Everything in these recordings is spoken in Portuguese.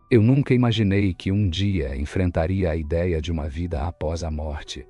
Eu nunca imaginei que um dia enfrentaria a ideia de uma vida após a morte,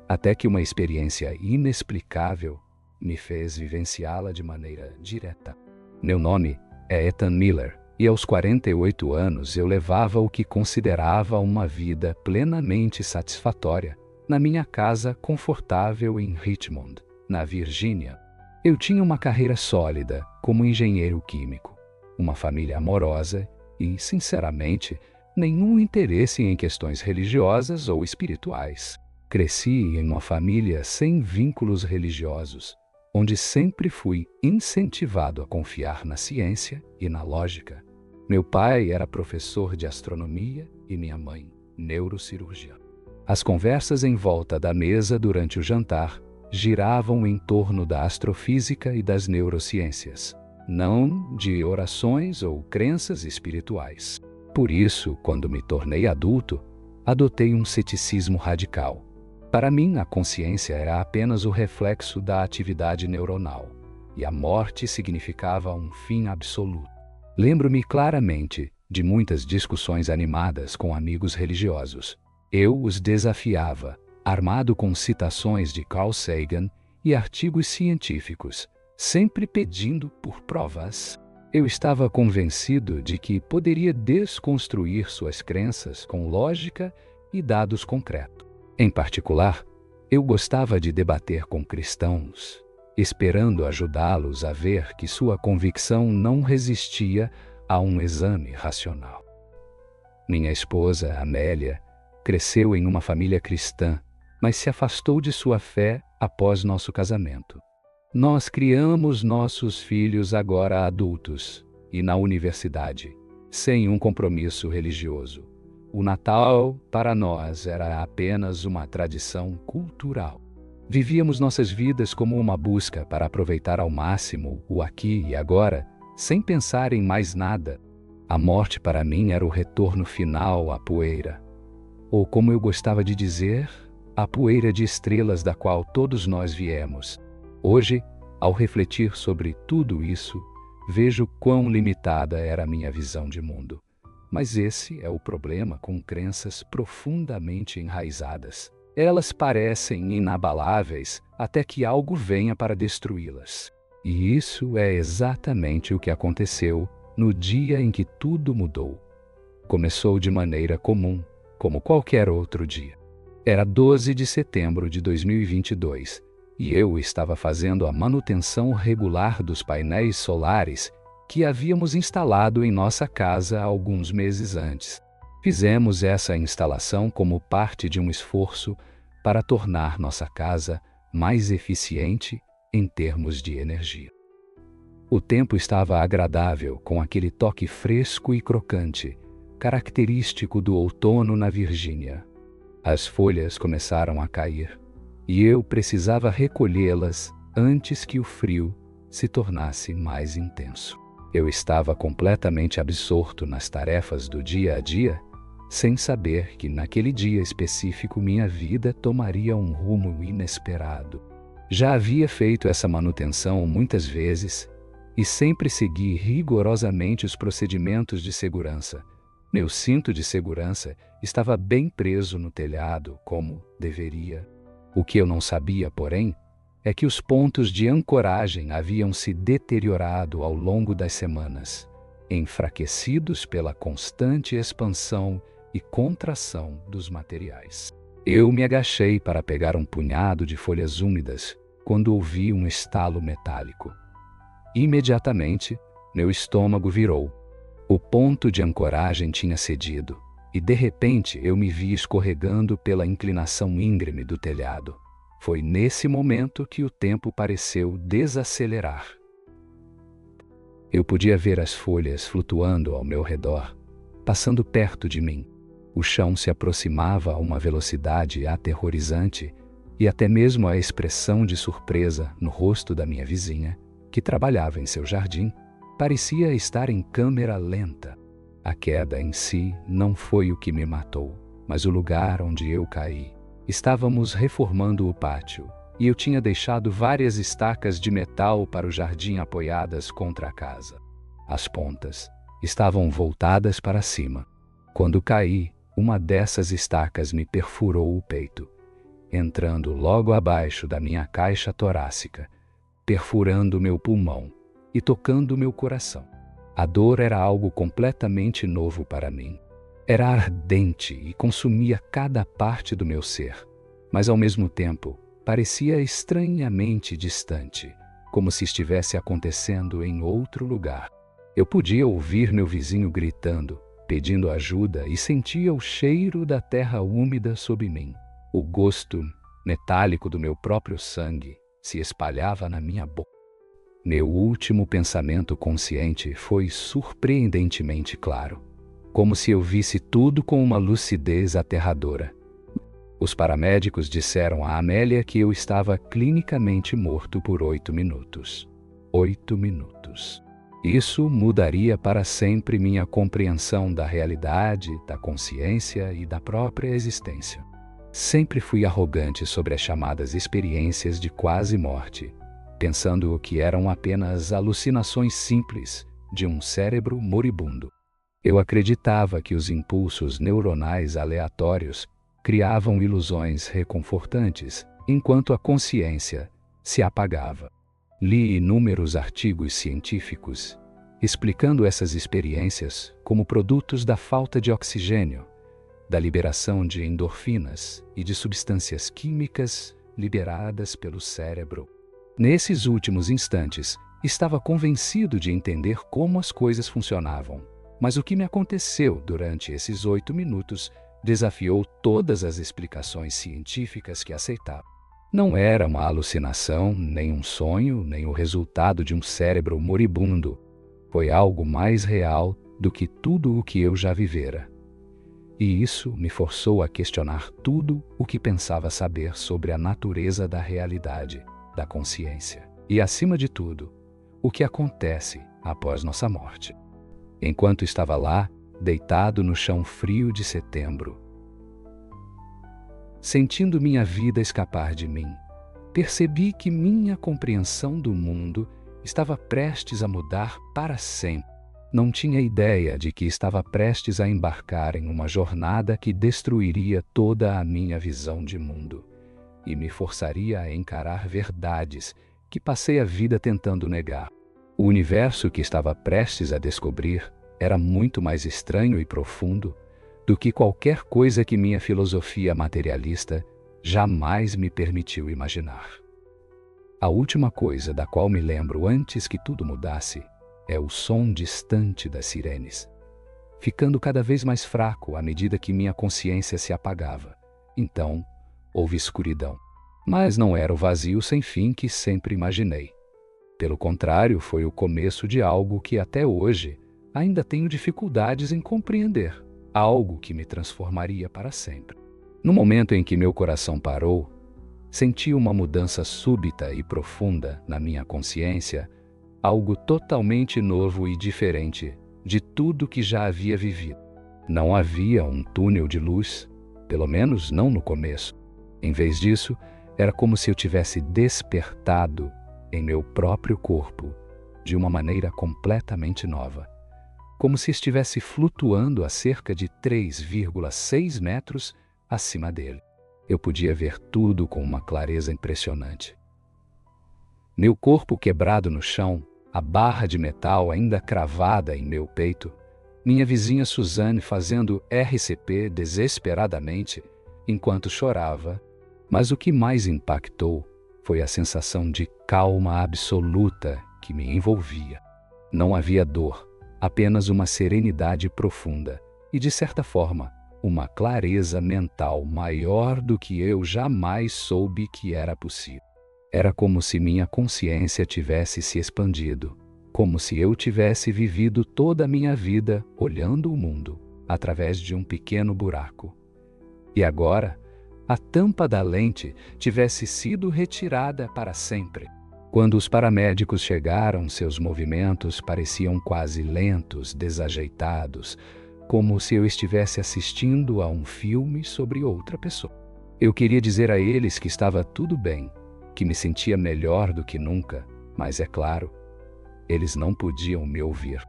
até que uma experiência inexplicável me fez vivenciá-la de maneira direta. Meu nome é Ethan Miller, e aos 48 anos eu levava o que considerava uma vida plenamente satisfatória na minha casa confortável em Richmond, na Virgínia. Eu tinha uma carreira sólida como engenheiro químico, uma família amorosa e, sinceramente, nenhum interesse em questões religiosas ou espirituais. Cresci em uma família sem vínculos religiosos, onde sempre fui incentivado a confiar na ciência e na lógica. Meu pai era professor de astronomia e minha mãe, neurocirurgiã. As conversas em volta da mesa durante o jantar giravam em torno da astrofísica e das neurociências, não de orações ou crenças espirituais. Por isso, quando me tornei adulto, adotei um ceticismo radical. Para mim, a consciência era apenas o reflexo da atividade neuronal, e a morte significava um fim absoluto. Lembro-me claramente de muitas discussões animadas com amigos religiosos. Eu os desafiava, armado com citações de Carl Sagan e artigos científicos, sempre pedindo por provas. Eu estava convencido de que poderia desconstruir suas crenças com lógica e dados concretos. Em particular, eu gostava de debater com cristãos, esperando ajudá-los a ver que sua convicção não resistia a um exame racional. Minha esposa, Amélia, cresceu em uma família cristã, mas se afastou de sua fé após nosso casamento. Nós criamos nossos filhos agora adultos e na universidade, sem um compromisso religioso. O Natal, para nós, era apenas uma tradição cultural. Vivíamos nossas vidas como uma busca para aproveitar ao máximo o aqui e agora, sem pensar em mais nada. A morte para mim era o retorno final à poeira. Ou, como eu gostava de dizer, a poeira de estrelas da qual todos nós viemos. Hoje, ao refletir sobre tudo isso, vejo quão limitada era a minha visão de mundo. Mas esse é o problema com crenças profundamente enraizadas. Elas parecem inabaláveis até que algo venha para destruí-las. E isso é exatamente o que aconteceu no dia em que tudo mudou. Começou de maneira comum, como qualquer outro dia. Era 12 de setembro de 2022 e eu estava fazendo a manutenção regular dos painéis solares que havíamos instalado em nossa casa alguns meses antes. Fizemos essa instalação como parte de um esforço para tornar nossa casa mais eficiente em termos de energia. O tempo estava agradável, com aquele toque fresco e crocante, característico do outono na Virgínia. As folhas começaram a cair, e eu precisava recolhê-las antes que o frio se tornasse mais intenso. Eu estava completamente absorto nas tarefas do dia a dia, sem saber que naquele dia específico minha vida tomaria um rumo inesperado. Já havia feito essa manutenção muitas vezes e sempre segui rigorosamente os procedimentos de segurança. Meu cinto de segurança estava bem preso no telhado, como deveria. O que eu não sabia, porém, é que os pontos de ancoragem haviam se deteriorado ao longo das semanas, enfraquecidos pela constante expansão e contração dos materiais. Eu me agachei para pegar um punhado de folhas úmidas quando ouvi um estalo metálico. Imediatamente, meu estômago virou. O ponto de ancoragem tinha cedido, e de repente eu me vi escorregando pela inclinação íngreme do telhado. Foi nesse momento que o tempo pareceu desacelerar. Eu podia ver as folhas flutuando ao meu redor, passando perto de mim. O chão se aproximava a uma velocidade aterrorizante e até mesmo a expressão de surpresa no rosto da minha vizinha, que trabalhava em seu jardim, parecia estar em câmera lenta. A queda em si não foi o que me matou, mas o lugar onde eu caí. Estávamos reformando o pátio e eu tinha deixado várias estacas de metal para o jardim apoiadas contra a casa. As pontas, estavam voltadas para cima. Quando caí, uma dessas estacas me perfurou o peito, entrando logo abaixo da minha caixa torácica, perfurando meu pulmão e tocando meu coração. A dor era algo completamente novo para mim. Era ardente e consumia cada parte do meu ser, mas ao mesmo tempo parecia estranhamente distante, como se estivesse acontecendo em outro lugar. Eu podia ouvir meu vizinho gritando, pedindo ajuda, e sentia o cheiro da terra úmida sob mim. O gosto metálico do meu próprio sangue se espalhava na minha boca. Meu último pensamento consciente foi surpreendentemente claro, como se eu visse tudo com uma lucidez aterradora. Os paramédicos disseram a Amélia que eu estava clinicamente morto por 8 minutos. 8 minutos. Isso mudaria para sempre minha compreensão da realidade, da consciência e da própria existência. Sempre fui arrogante sobre as chamadas experiências de quase morte, pensando que eram apenas alucinações simples de um cérebro moribundo. Eu acreditava que os impulsos neuronais aleatórios criavam ilusões reconfortantes, enquanto a consciência se apagava. Li inúmeros artigos científicos explicando essas experiências como produtos da falta de oxigênio, da liberação de endorfinas e de substâncias químicas liberadas pelo cérebro. Nesses últimos instantes, estava convencido de entender como as coisas funcionavam, mas o que me aconteceu durante esses 8 minutos desafiou todas as explicações científicas que aceitava. Não era uma alucinação, nem um sonho, nem o resultado de um cérebro moribundo. Foi algo mais real do que tudo o que eu já vivera. E isso me forçou a questionar tudo o que pensava saber sobre a natureza da realidade, da consciência e, acima de tudo, o que acontece após nossa morte. Enquanto estava lá, deitado no chão frio de setembro, sentindo minha vida escapar de mim, percebi que minha compreensão do mundo estava prestes a mudar para sempre. Não tinha ideia de que estava prestes a embarcar em uma jornada que destruiria toda a minha visão de mundo e me forçaria a encarar verdades que passei a vida tentando negar. O universo que estava prestes a descobrir era muito mais estranho e profundo do que qualquer coisa que minha filosofia materialista jamais me permitiu imaginar. A última coisa da qual me lembro antes que tudo mudasse é o som distante das sirenes, ficando cada vez mais fraco à medida que minha consciência se apagava. Então, houve escuridão. Mas não era o vazio sem fim que sempre imaginei. Pelo contrário, foi o começo de algo que até hoje ainda tenho dificuldades em compreender, algo que me transformaria para sempre. No momento em que meu coração parou, senti uma mudança súbita e profunda na minha consciência, algo totalmente novo e diferente de tudo que já havia vivido. Não havia um túnel de luz, pelo menos não no começo. Em vez disso, era como se eu tivesse despertado em meu próprio corpo de uma maneira completamente nova, como se estivesse flutuando a cerca de 3,6 metros acima dele. Eu podia ver tudo com uma clareza impressionante. Meu corpo quebrado no chão, a barra de metal ainda cravada em meu peito, minha vizinha Suzanne fazendo RCP desesperadamente enquanto chorava, mas o que mais impactou foi a sensação de calma absoluta que me envolvia. Não havia dor, apenas uma serenidade profunda e, de certa forma, uma clareza mental maior do que eu jamais soube que era possível. Era como se minha consciência tivesse se expandido, como se eu tivesse vivido toda a minha vida olhando o mundo através de um pequeno buraco. E agora, a tampa da lente tivesse sido retirada para sempre. Quando os paramédicos chegaram, seus movimentos pareciam quase lentos, desajeitados, como se eu estivesse assistindo a um filme sobre outra pessoa. Eu queria dizer a eles que estava tudo bem, que me sentia melhor do que nunca, mas é claro, eles não podiam me ouvir.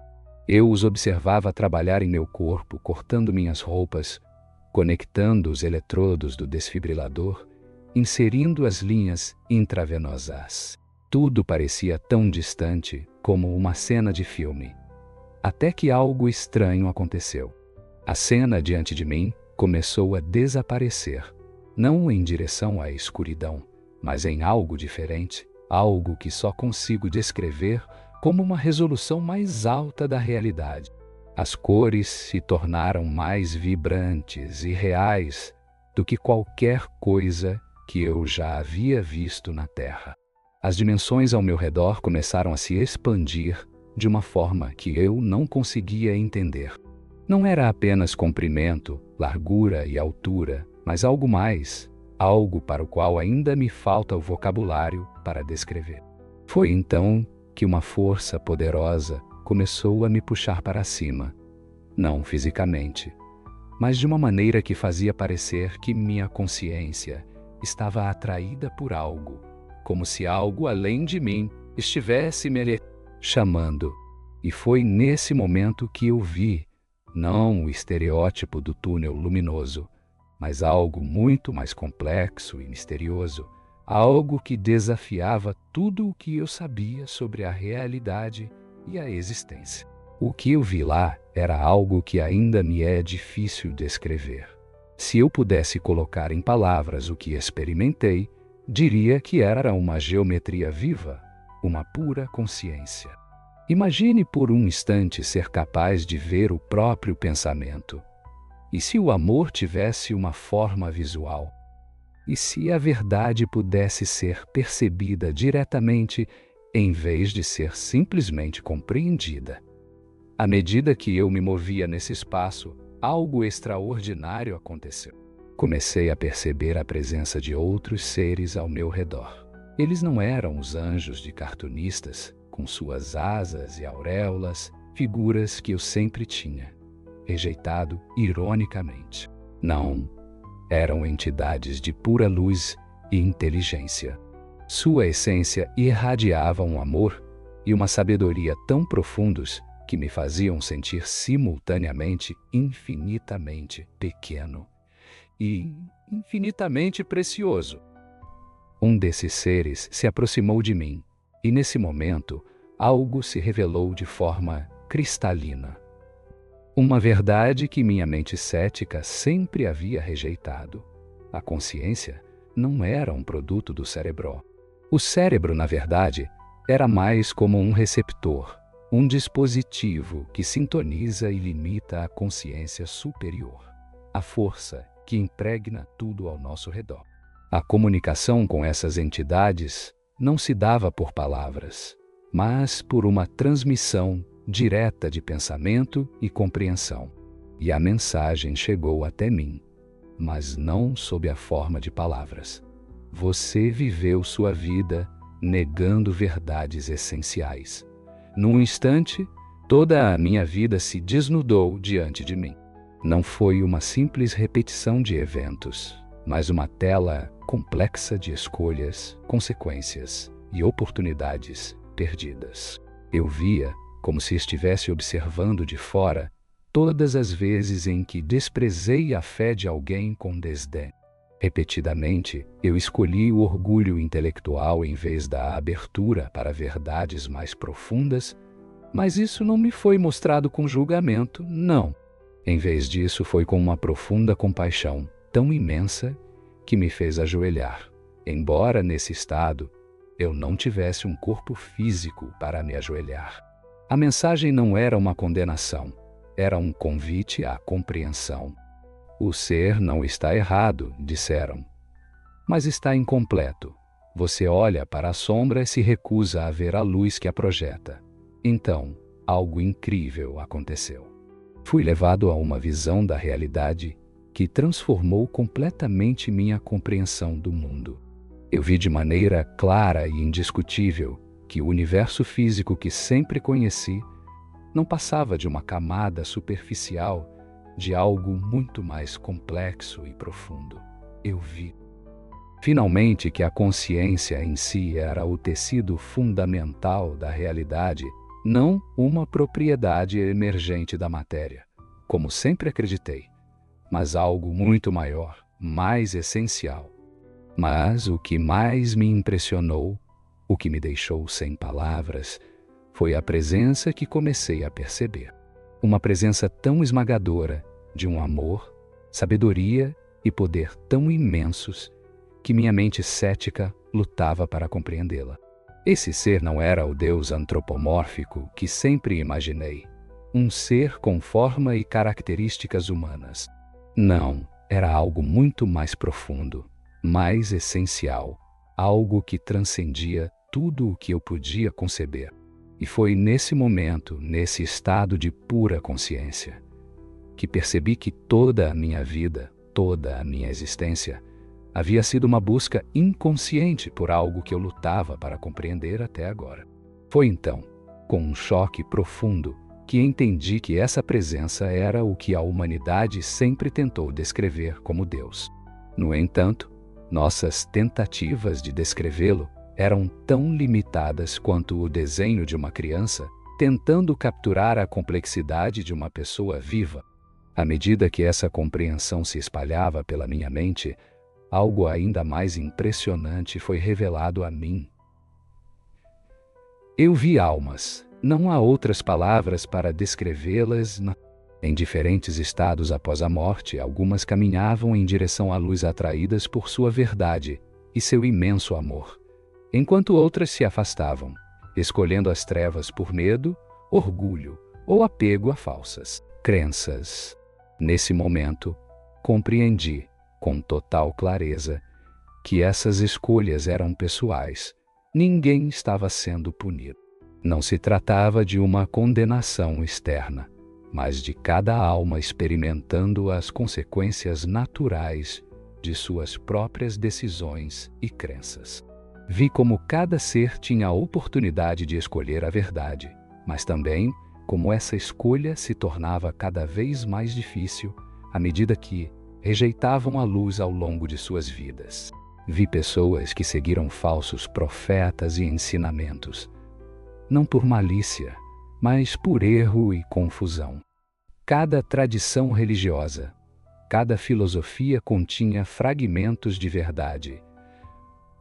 Eu os observava trabalhar em meu corpo, cortando minhas roupas, conectando os eletrodos do desfibrilador, inserindo as linhas intravenosas. Tudo parecia tão distante como uma cena de filme. Até que algo estranho aconteceu. A cena diante de mim começou a desaparecer, não em direção à escuridão, mas em algo diferente, algo que só consigo descrever como uma resolução mais alta da realidade. As cores se tornaram mais vibrantes e reais do que qualquer coisa que eu já havia visto na Terra. As dimensões ao meu redor começaram a se expandir de uma forma que eu não conseguia entender. Não era apenas comprimento, largura e altura, mas algo mais, algo para o qual ainda me falta o vocabulário para descrever. Foi então que uma força poderosa começou a me puxar para cima, não fisicamente, mas de uma maneira que fazia parecer que minha consciência estava atraída por algo, como se algo além de mim estivesse me chamando. E foi nesse momento que eu vi, não o estereótipo do túnel luminoso, mas algo muito mais complexo e misterioso, algo que desafiava tudo o que eu sabia sobre a realidade e a existência. O que eu vi lá era algo que ainda me é difícil descrever. Se eu pudesse colocar em palavras o que experimentei, diria que era uma geometria viva, uma pura consciência. Imagine por um instante ser capaz de ver o próprio pensamento. E se o amor tivesse uma forma visual? E se a verdade pudesse ser percebida diretamente, em vez de ser simplesmente compreendida? À medida que eu me movia nesse espaço, algo extraordinário aconteceu. Comecei a perceber a presença de outros seres ao meu redor. Eles não eram os anjos de cartunistas, com suas asas e auréolas, figuras que eu sempre tinha rejeitado ironicamente. Não, eram entidades de pura luz e inteligência. Sua essência irradiava um amor e uma sabedoria tão profundos que me faziam sentir simultaneamente infinitamente pequeno e infinitamente precioso. Um desses seres se aproximou de mim, e nesse momento algo se revelou de forma cristalina. Uma verdade que minha mente cética sempre havia rejeitado. A consciência não era um produto do cérebro. O cérebro, na verdade, era mais como um receptor, um dispositivo que sintoniza e limita a consciência superior, a força que impregna tudo ao nosso redor. A comunicação com essas entidades não se dava por palavras, mas por uma transmissão direta de pensamento e compreensão. E a mensagem chegou até mim, mas não sob a forma de palavras. Você viveu sua vida negando verdades essenciais. Num instante, toda a minha vida se desnudou diante de mim. Não foi uma simples repetição de eventos, mas uma tela complexa de escolhas, consequências e oportunidades perdidas. Eu via, como se estivesse observando de fora, todas as vezes em que desprezei a fé de alguém com desdém. Repetidamente, eu escolhi o orgulho intelectual em vez da abertura para verdades mais profundas, mas isso não me foi mostrado com julgamento, não. Em vez disso, foi com uma profunda compaixão, tão imensa, que me fez ajoelhar. Embora nesse estado, eu não tivesse um corpo físico para me ajoelhar. A mensagem não era uma condenação, era um convite à compreensão. O ser não está errado, disseram, mas está incompleto. Você olha para a sombra e se recusa a ver a luz que a projeta. Então, algo incrível aconteceu. Fui levado a uma visão da realidade que transformou completamente minha compreensão do mundo. Eu vi de maneira clara e indiscutível que o universo físico que sempre conheci não passava de uma camada superficial de algo muito mais complexo e profundo. Eu vi, finalmente, que a consciência em si era o tecido fundamental da realidade não uma propriedade emergente da matéria, como sempre acreditei, mas algo muito maior, mais essencial. Mas o que mais me impressionou, o que me deixou sem palavras, foi a presença que comecei a perceber. Uma presença tão esmagadora de um amor, sabedoria e poder tão imensos que minha mente cética lutava para compreendê-la. Esse ser não era o Deus antropomórfico que sempre imaginei, um ser com forma e características humanas. Não, era algo muito mais profundo, mais essencial, algo que transcendia tudo o que eu podia conceber. E foi nesse momento, nesse estado de pura consciência, que percebi que toda a minha vida, toda a minha existência, havia sido uma busca inconsciente por algo que eu lutava para compreender até agora. Foi então, com um choque profundo, que entendi que essa presença era o que a humanidade sempre tentou descrever como Deus. No entanto, nossas tentativas de descrevê-lo eram tão limitadas quanto o desenho de uma criança tentando capturar a complexidade de uma pessoa viva. À medida que essa compreensão se espalhava pela minha mente, algo ainda mais impressionante foi revelado a mim. Eu vi almas, não há outras palavras para descrevê-las. Em diferentes estados após a morte, algumas caminhavam em direção à luz atraídas por sua verdade e seu imenso amor, enquanto outras se afastavam, escolhendo as trevas por medo, orgulho ou apego a falsas crenças. Nesse momento, compreendi com total clareza que essas escolhas eram pessoais. Ninguém estava sendo punido. Não se tratava de uma condenação externa, mas de cada alma experimentando as consequências naturais de suas próprias decisões e crenças. Vi como cada ser tinha a oportunidade de escolher a verdade, mas também como essa escolha se tornava cada vez mais difícil à medida que rejeitavam a luz ao longo de suas vidas. Vi pessoas que seguiram falsos profetas e ensinamentos, não por malícia, mas por erro e confusão. Cada tradição religiosa, cada filosofia continha fragmentos de verdade,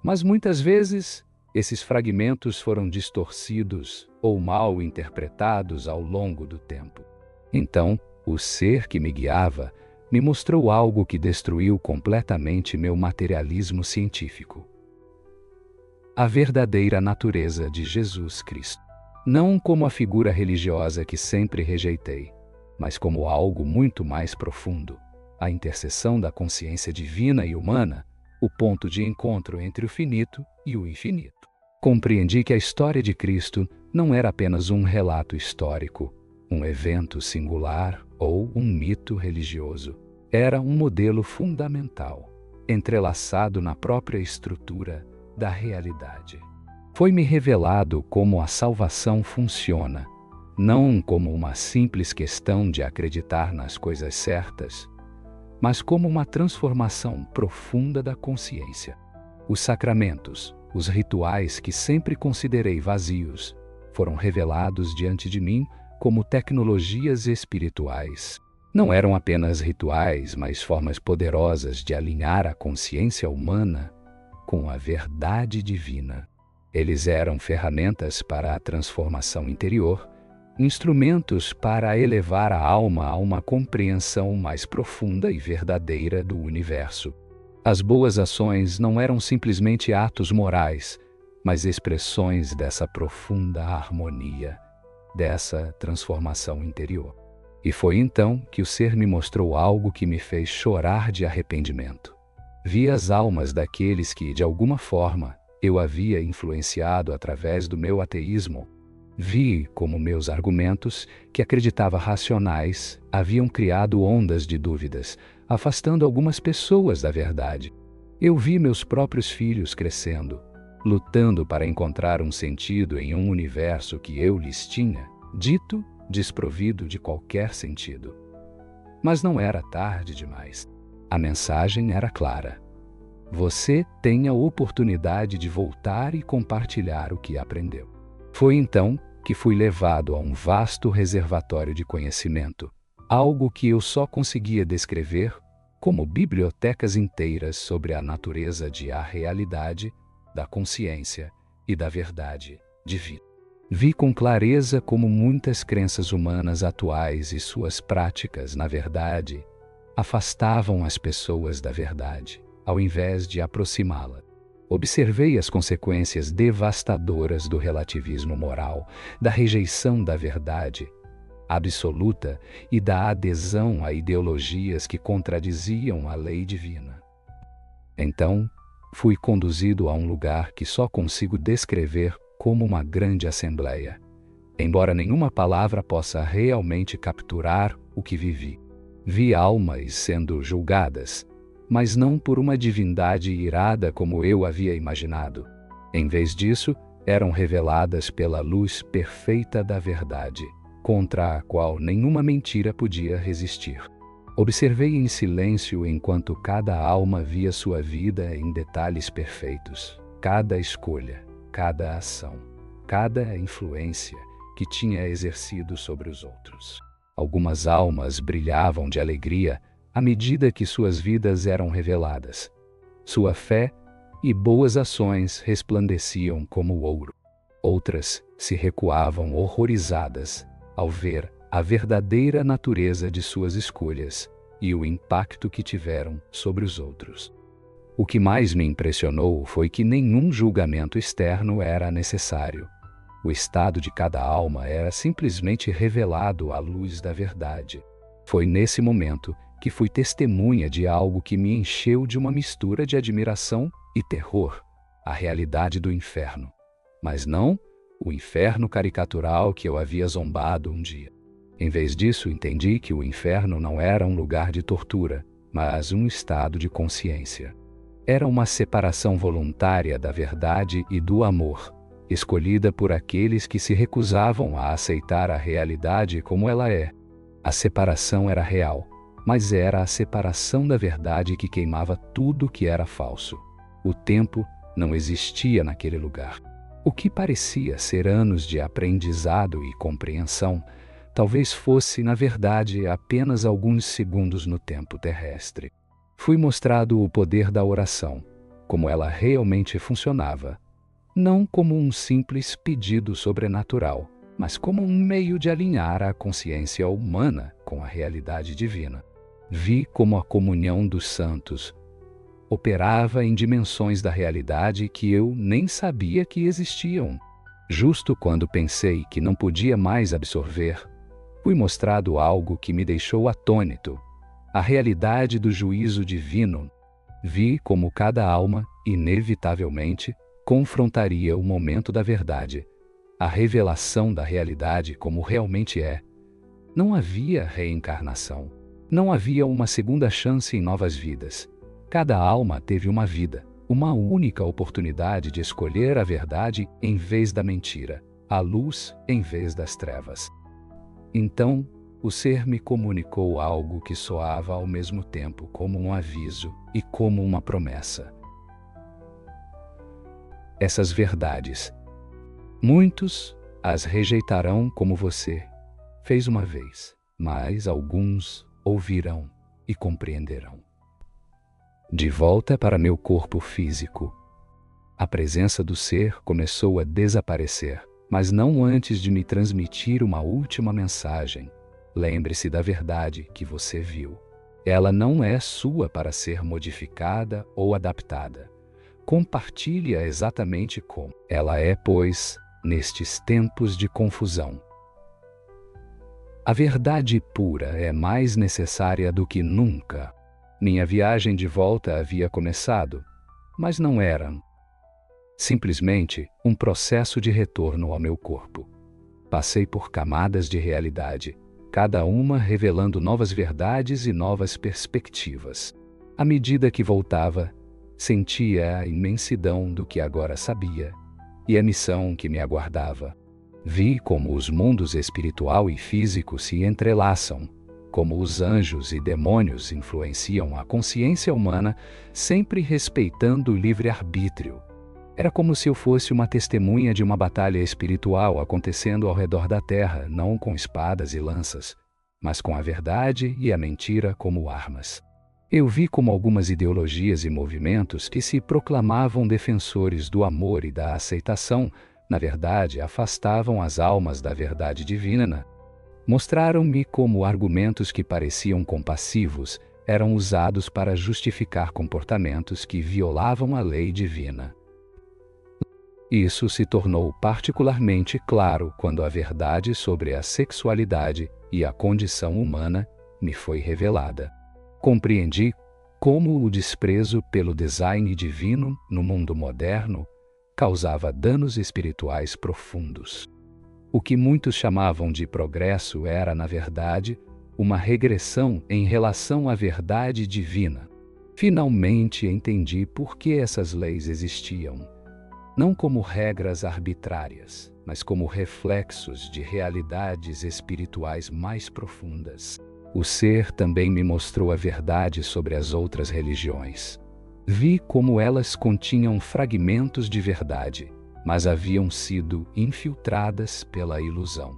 mas muitas vezes esses fragmentos foram distorcidos ou mal interpretados ao longo do tempo. Então, o ser que me guiava me mostrou algo que destruiu completamente meu materialismo científico. A verdadeira natureza de Jesus Cristo. Não como a figura religiosa que sempre rejeitei, mas como algo muito mais profundo, a interseção da consciência divina e humana, o ponto de encontro entre o finito e o infinito. Compreendi que a história de Cristo não era apenas um relato histórico, um evento singular ou um mito religioso. Era um modelo fundamental, entrelaçado na própria estrutura da realidade. Foi-me revelado como a salvação funciona, não como uma simples questão de acreditar nas coisas certas, mas como uma transformação profunda da consciência. Os sacramentos, os rituais que sempre considerei vazios, foram revelados diante de mim como tecnologias espirituais. Não eram apenas rituais, mas formas poderosas de alinhar a consciência humana com a verdade divina. Eles eram ferramentas para a transformação interior, instrumentos para elevar a alma a uma compreensão mais profunda e verdadeira do universo. As boas ações não eram simplesmente atos morais, mas expressões dessa profunda harmonia, dessa transformação interior. E foi então que o ser me mostrou algo que me fez chorar de arrependimento. Vi as almas daqueles que, de alguma forma, eu havia influenciado através do meu ateísmo. Vi como meus argumentos, que acreditava racionais, haviam criado ondas de dúvidas, afastando algumas pessoas da verdade. Eu vi meus próprios filhos crescendo, lutando para encontrar um sentido em um universo que eu lhes tinha dito desprovido de qualquer sentido. Mas não era tarde demais. A mensagem era clara. Você tem a oportunidade de voltar e compartilhar o que aprendeu. Foi então que fui levado a um vasto reservatório de conhecimento, algo que eu só conseguia descrever como bibliotecas inteiras sobre a natureza de a realidade, da consciência e da verdade divina. Vi com clareza como muitas crenças humanas atuais e suas práticas, na verdade, afastavam as pessoas da verdade, ao invés de aproximá-la. Observei as consequências devastadoras do relativismo moral, da rejeição da verdade absoluta e da adesão a ideologias que contradiziam a lei divina. Então, fui conduzido a um lugar que só consigo descrever como uma grande assembleia, embora nenhuma palavra possa realmente capturar o que vivi. Vi almas sendo julgadas, mas não por uma divindade irada como eu havia imaginado. Em vez disso, eram reveladas pela luz perfeita da verdade, contra a qual nenhuma mentira podia resistir. Observei em silêncio enquanto cada alma via sua vida em detalhes perfeitos, cada escolha, cada ação, cada influência que tinha exercido sobre os outros. Algumas almas brilhavam de alegria à medida que suas vidas eram reveladas. Sua fé e boas ações resplandeciam como ouro. Outras se recuavam horrorizadas ao ver a verdadeira natureza de suas escolhas e o impacto que tiveram sobre os outros. O que mais me impressionou foi que nenhum julgamento externo era necessário. O estado de cada alma era simplesmente revelado à luz da verdade. Foi nesse momento que fui testemunha de algo que me encheu de uma mistura de admiração e terror, a realidade do inferno. Mas não o inferno caricatural que eu havia zombado um dia. Em vez disso, entendi que o inferno não era um lugar de tortura, mas um estado de consciência. Era uma separação voluntária da verdade e do amor, escolhida por aqueles que se recusavam a aceitar a realidade como ela é. A separação era real, mas era a separação da verdade que queimava tudo que era falso. O tempo não existia naquele lugar. O que parecia ser anos de aprendizado e compreensão, talvez fosse, na verdade, apenas alguns segundos no tempo terrestre. Fui mostrado o poder da oração, como ela realmente funcionava, não como um simples pedido sobrenatural, mas como um meio de alinhar a consciência humana com a realidade divina. Vi como a comunhão dos santos operava em dimensões da realidade que eu nem sabia que existiam. Justo quando pensei que não podia mais absorver, fui mostrado algo que me deixou atônito: a realidade do juízo divino. Vi como cada alma, inevitavelmente, confrontaria o momento da verdade, a revelação da realidade como realmente é. Não havia reencarnação. Não havia uma segunda chance em novas vidas. Cada alma teve uma vida, uma única oportunidade de escolher a verdade em vez da mentira, a luz em vez das trevas. Então, o ser me comunicou algo que soava ao mesmo tempo como um aviso e como uma promessa. Essas verdades, muitos as rejeitarão como você fez uma vez, mas alguns ouvirão e compreenderão. De volta para meu corpo físico, a presença do ser começou a desaparecer, mas não antes de me transmitir uma última mensagem. Lembre-se da verdade que você viu. Ela não é sua para ser modificada ou adaptada. Compartilhe-a exatamente como ela é, pois, nestes tempos de confusão. A verdade pura é mais necessária do que nunca. Minha viagem de volta havia começado, mas não era simplesmente um processo de retorno ao meu corpo. Passei por camadas de realidade, cada uma revelando novas verdades e novas perspectivas. À medida que voltava, sentia a imensidão do que agora sabia e a missão que me aguardava. Vi como os mundos espiritual e físico se entrelaçam, como os anjos e demônios influenciam a consciência humana, sempre respeitando o livre-arbítrio. Era como se eu fosse uma testemunha de uma batalha espiritual acontecendo ao redor da Terra, não com espadas e lanças, mas com a verdade e a mentira como armas. Eu vi como algumas ideologias e movimentos que se proclamavam defensores do amor e da aceitação, na verdade, afastavam as almas da verdade divina. Mostraram-me como argumentos que pareciam compassivos eram usados para justificar comportamentos que violavam a lei divina. Isso se tornou particularmente claro quando a verdade sobre a sexualidade e a condição humana me foi revelada. Compreendi como o desprezo pelo design divino no mundo moderno causava danos espirituais profundos. O que muitos chamavam de progresso era, na verdade, uma regressão em relação à verdade divina. Finalmente entendi por que essas leis existiam. Não como regras arbitrárias, mas como reflexos de realidades espirituais mais profundas. O ser também me mostrou a verdade sobre as outras religiões. Vi como elas continham fragmentos de verdade, mas haviam sido infiltradas pela ilusão.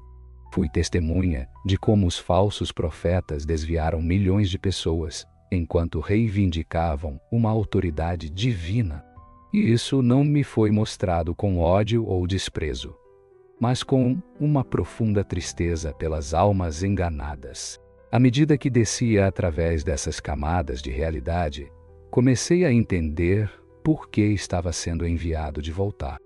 Fui testemunha de como os falsos profetas desviaram milhões de pessoas, enquanto reivindicavam uma autoridade divina. E isso não me foi mostrado com ódio ou desprezo, mas com uma profunda tristeza pelas almas enganadas. À medida que descia através dessas camadas de realidade, comecei a entender por que estava sendo enviado de voltar.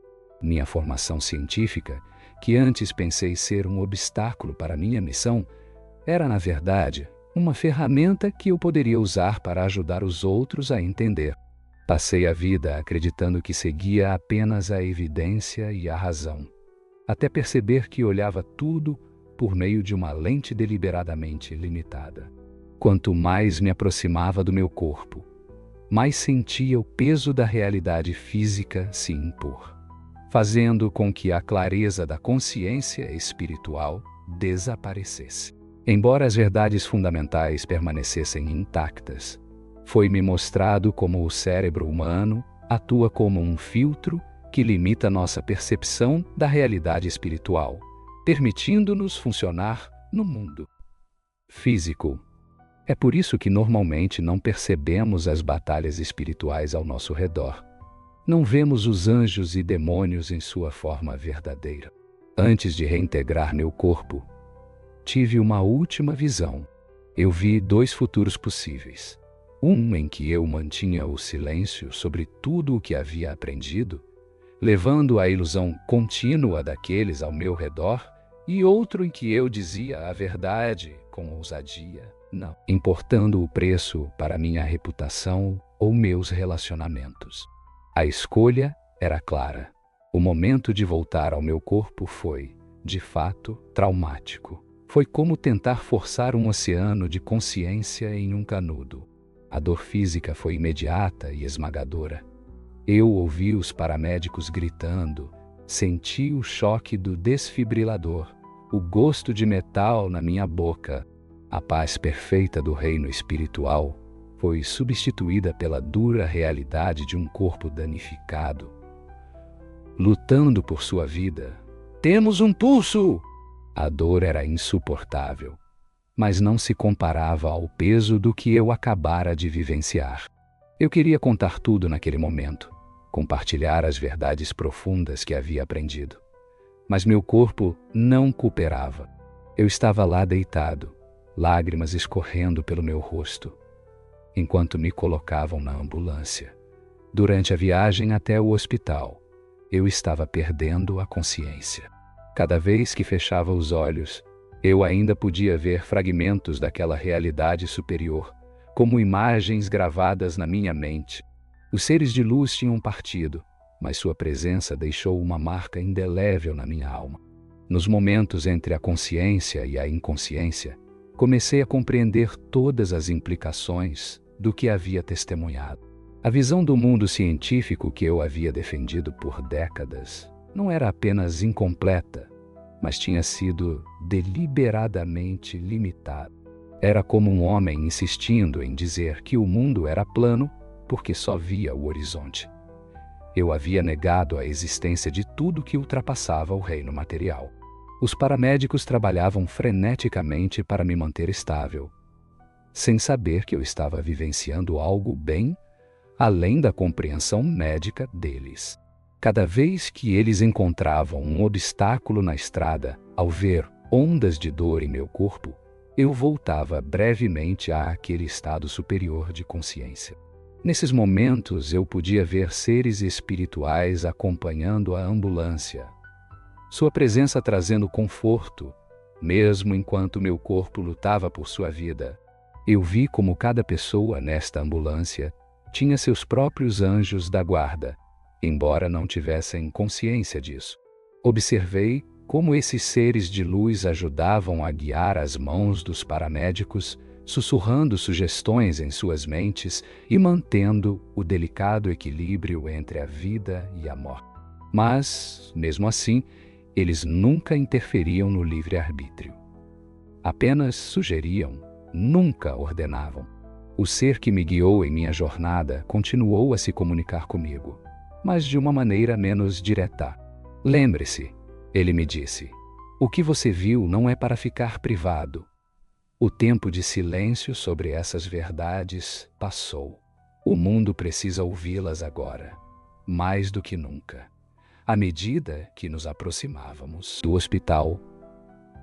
Minha formação científica, que antes pensei ser um obstáculo para minha missão, era, na verdade, uma ferramenta que eu poderia usar para ajudar os outros a entender. Passei a vida acreditando que seguia apenas a evidência e a razão, até perceber que olhava tudo por meio de uma lente deliberadamente limitada. Quanto mais me aproximava do meu corpo, mais sentia o peso da realidade física se impor, fazendo com que a clareza da consciência espiritual desaparecesse. Embora as verdades fundamentais permanecessem intactas, foi-me mostrado como o cérebro humano atua como um filtro que limita nossa percepção da realidade espiritual, permitindo-nos funcionar no mundo físico. É por isso que normalmente não percebemos as batalhas espirituais ao nosso redor. Não vemos os anjos e demônios em sua forma verdadeira. Antes de reintegrar meu corpo, tive uma última visão. Eu vi 2 futuros possíveis. Um em que eu mantinha o silêncio sobre tudo o que havia aprendido, levando a ilusão contínua daqueles ao meu redor, e outro em que eu dizia a verdade com ousadia, não importando o preço para minha reputação ou meus relacionamentos. A escolha era clara. O momento de voltar ao meu corpo foi, de fato, traumático. Foi como tentar forçar um oceano de consciência em um canudo. A dor física foi imediata e esmagadora. Eu ouvi os paramédicos gritando, senti o choque do desfibrilador, o gosto de metal na minha boca. A paz perfeita do reino espiritual foi substituída pela dura realidade de um corpo danificado, lutando por sua vida. Temos um pulso! A dor era insuportável, mas não se comparava ao peso do que eu acabara de vivenciar. Eu queria contar tudo naquele momento, compartilhar as verdades profundas que havia aprendido. Mas meu corpo não cooperava. Eu estava lá deitado, lágrimas escorrendo pelo meu rosto, enquanto me colocavam na ambulância. Durante a viagem até o hospital, eu estava perdendo a consciência. Cada vez que fechava os olhos, eu ainda podia ver fragmentos daquela realidade superior, como imagens gravadas na minha mente. Os seres de luz tinham partido, mas sua presença deixou uma marca indelével na minha alma. Nos momentos entre a consciência e a inconsciência, comecei a compreender todas as implicações do que havia testemunhado. A visão do mundo científico que eu havia defendido por décadas não era apenas incompleta, mas tinha sido deliberadamente limitada. Era como um homem insistindo em dizer que o mundo era plano porque só via o horizonte. Eu havia negado a existência de tudo que ultrapassava o reino material. Os paramédicos trabalhavam freneticamente para me manter estável, sem saber que eu estava vivenciando algo bem além da compreensão médica deles. Cada vez que eles encontravam um obstáculo na estrada, ao ver ondas de dor em meu corpo, eu voltava brevemente àquele estado superior de consciência. Nesses momentos eu podia ver seres espirituais acompanhando a ambulância, sua presença trazendo conforto, mesmo enquanto meu corpo lutava por sua vida. Eu vi como cada pessoa nesta ambulância tinha seus próprios anjos da guarda, embora não tivessem consciência disso. Observei como esses seres de luz ajudavam a guiar as mãos dos paramédicos, sussurrando sugestões em suas mentes e mantendo o delicado equilíbrio entre a vida e a morte. Mas, mesmo assim, eles nunca interferiam no livre-arbítrio. Apenas sugeriam, nunca ordenavam. O ser que me guiou em minha jornada continuou a se comunicar comigo, mas de uma maneira menos direta. Lembre-se, ele me disse, o que você viu não é para ficar privado. O tempo de silêncio sobre essas verdades passou. O mundo precisa ouvi-las agora, mais do que nunca. À medida que nos aproximávamos do hospital,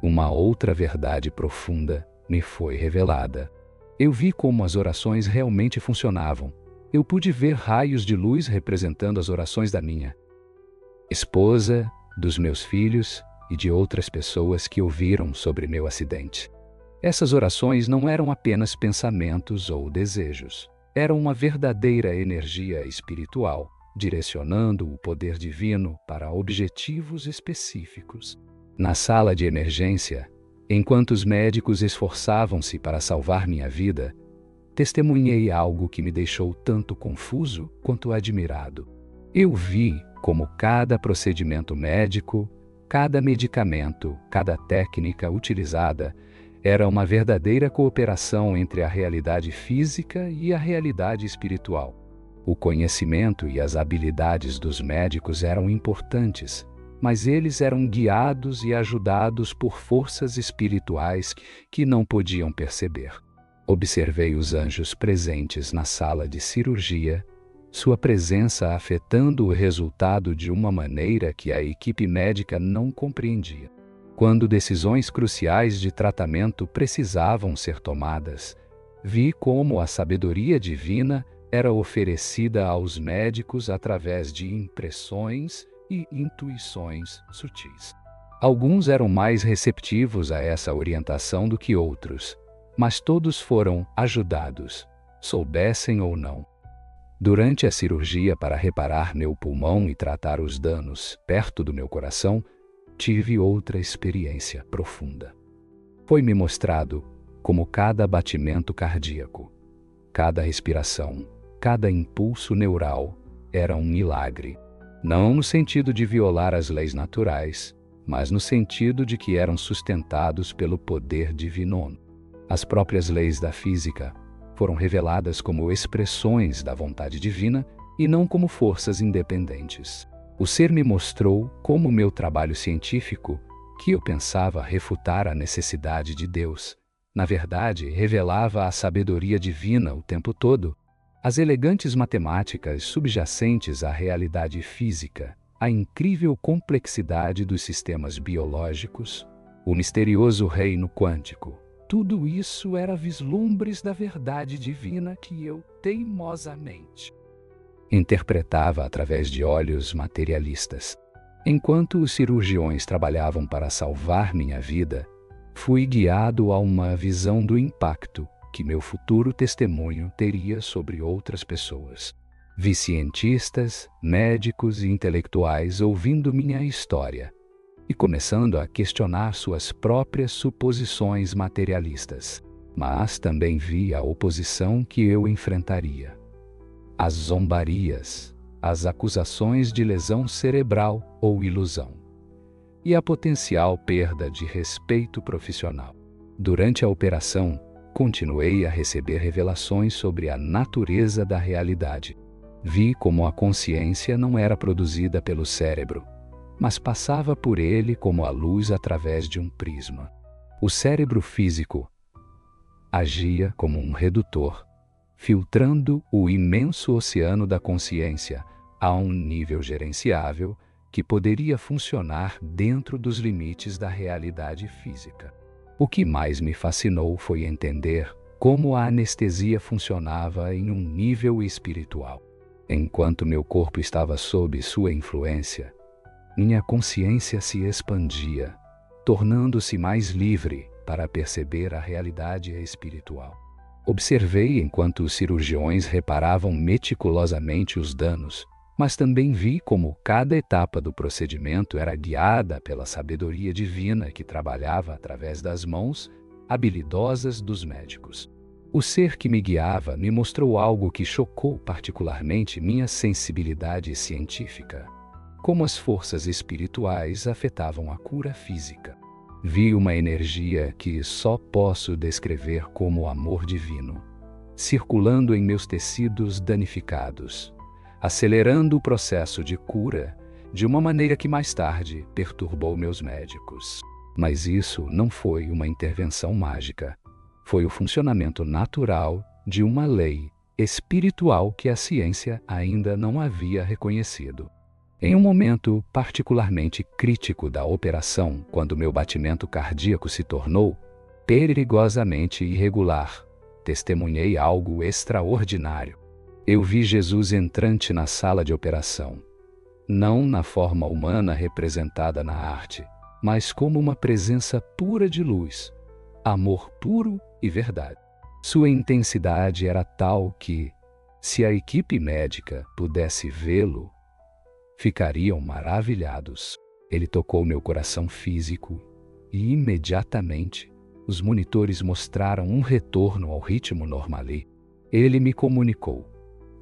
uma outra verdade profunda me foi revelada. Eu vi como as orações realmente funcionavam. Eu pude ver raios de luz representando as orações da minha esposa, dos meus filhos e de outras pessoas que ouviram sobre meu acidente. Essas orações não eram apenas pensamentos ou desejos. Eram uma verdadeira energia espiritual, direcionando o poder divino para objetivos específicos. Na sala de emergência, enquanto os médicos esforçavam-se para salvar minha vida, testemunhei algo que me deixou tanto confuso quanto admirado. Eu vi como cada procedimento médico, cada medicamento, cada técnica utilizada era uma verdadeira cooperação entre a realidade física e a realidade espiritual. O conhecimento e as habilidades dos médicos eram importantes, mas eles eram guiados e ajudados por forças espirituais que não podiam perceber. Observei os anjos presentes na sala de cirurgia, sua presença afetando o resultado de uma maneira que a equipe médica não compreendia. Quando decisões cruciais de tratamento precisavam ser tomadas, vi como a sabedoria divina era oferecida aos médicos através de impressões e intuições sutis. Alguns eram mais receptivos a essa orientação do que outros, mas todos foram ajudados, soubessem ou não. Durante a cirurgia para reparar meu pulmão e tratar os danos perto do meu coração, tive outra experiência profunda. Foi-me mostrado como cada batimento cardíaco, cada respiração, cada impulso neural era um milagre. Não no sentido de violar as leis naturais, mas no sentido de que eram sustentados pelo poder divino. As próprias leis da física foram reveladas como expressões da vontade divina e não como forças independentes. O ser me mostrou como meu trabalho científico, que eu pensava refutar a necessidade de Deus, na verdade revelava a sabedoria divina o tempo todo, as elegantes matemáticas subjacentes à realidade física, a incrível complexidade dos sistemas biológicos, o misterioso reino quântico. Tudo isso era vislumbres da verdade divina que eu teimosamente interpretava através de olhos materialistas. Enquanto os cirurgiões trabalhavam para salvar minha vida, fui guiado a uma visão do impacto que meu futuro testemunho teria sobre outras pessoas. Vi cientistas, médicos e intelectuais ouvindo minha história e começando a questionar suas próprias suposições materialistas. Mas também vi a oposição que eu enfrentaria. As zombarias, as acusações de lesão cerebral ou ilusão, e a potencial perda de respeito profissional. Durante a operação, continuei a receber revelações sobre a natureza da realidade. Vi como a consciência não era produzida pelo cérebro, mas passava por ele como a luz através de um prisma. O cérebro físico agia como um redutor, filtrando o imenso oceano da consciência a um nível gerenciável que poderia funcionar dentro dos limites da realidade física. O que mais me fascinou foi entender como a anestesia funcionava em um nível espiritual. Enquanto meu corpo estava sob sua influência, minha consciência se expandia, tornando-se mais livre para perceber a realidade espiritual. Observei enquanto os cirurgiões reparavam meticulosamente os danos, mas também vi como cada etapa do procedimento era guiada pela sabedoria divina que trabalhava através das mãos habilidosas dos médicos. O ser que me guiava me mostrou algo que chocou particularmente minha sensibilidade científica: como as forças espirituais afetavam a cura física. Vi uma energia que só posso descrever como amor divino, circulando em meus tecidos danificados, acelerando o processo de cura de uma maneira que mais tarde perturbou meus médicos. Mas isso não foi uma intervenção mágica. Foi o funcionamento natural de uma lei espiritual que a ciência ainda não havia reconhecido. Em um momento particularmente crítico da operação, quando meu batimento cardíaco se tornou perigosamente irregular, testemunhei algo extraordinário. Eu vi Jesus entrante na sala de operação, não na forma humana representada na arte, mas como uma presença pura de luz, amor puro e verdade. Sua intensidade era tal que, se a equipe médica pudesse vê-lo, ficariam maravilhados. Ele tocou meu coração físico e, imediatamente, os monitores mostraram um retorno ao ritmo normali. Ele me comunicou: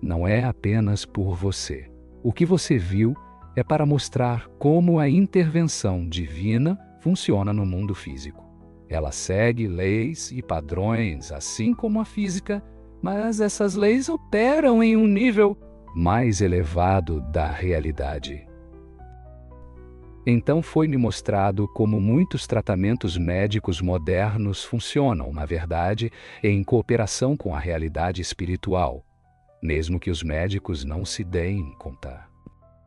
não é apenas por você. O que você viu é para mostrar como a intervenção divina funciona no mundo físico. Ela segue leis e padrões, assim como a física, mas essas leis operam em um nível mais elevado da realidade. Então foi-me mostrado como muitos tratamentos médicos modernos funcionam, na verdade, em cooperação com a realidade espiritual, mesmo que os médicos não se deem conta.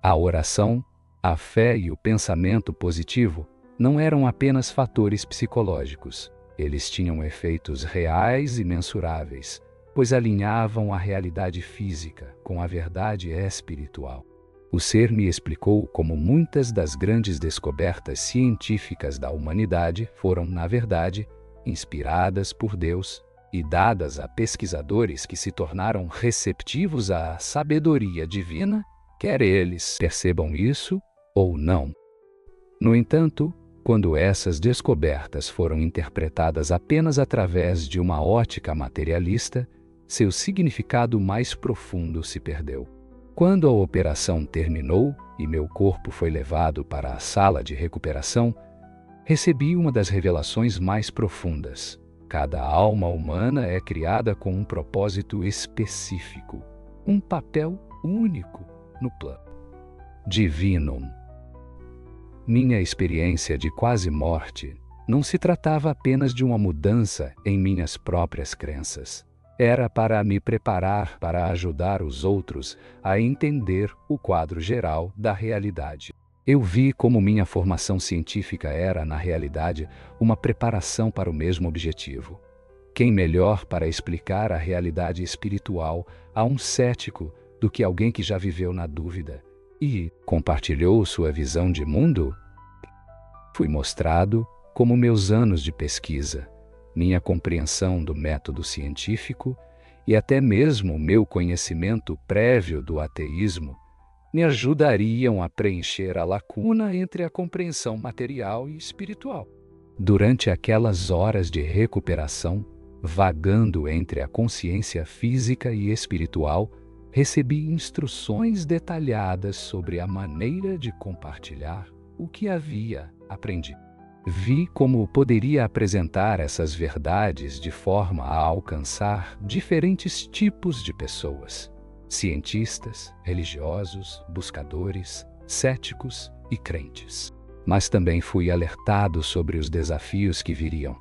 A oração, a fé e o pensamento positivo não eram apenas fatores psicológicos. Eles tinham efeitos reais e mensuráveis, pois alinhavam a realidade física com a verdade espiritual. O ser me explicou como muitas das grandes descobertas científicas da humanidade foram, na verdade, inspiradas por Deus e dadas a pesquisadores que se tornaram receptivos à sabedoria divina, quer eles percebam isso ou não. No entanto, quando essas descobertas foram interpretadas apenas através de uma ótica materialista, seu significado mais profundo se perdeu. Quando a operação terminou e meu corpo foi levado para a sala de recuperação, recebi uma das revelações mais profundas. Cada alma humana é criada com um propósito específico, um papel único no plano divino. Minha experiência de quase morte não se tratava apenas de uma mudança em minhas próprias crenças. Era para me preparar para ajudar os outros a entender o quadro geral da realidade. Eu vi como minha formação científica era, na realidade, uma preparação para o mesmo objetivo. Quem melhor para explicar a realidade espiritual a um cético do que alguém que já viveu na dúvida e compartilhou sua visão de mundo? Fui mostrado como meus anos de pesquisa, minha compreensão do método científico e até mesmo meu conhecimento prévio do ateísmo me ajudariam a preencher a lacuna entre a compreensão material e espiritual. Durante aquelas horas de recuperação, vagando entre a consciência física e espiritual, recebi instruções detalhadas sobre a maneira de compartilhar o que havia aprendido. Vi como poderia apresentar essas verdades de forma a alcançar diferentes tipos de pessoas. cientistas, religiosos, buscadores, céticos e crentes. Mas também fui alertado sobre os desafios que viriam.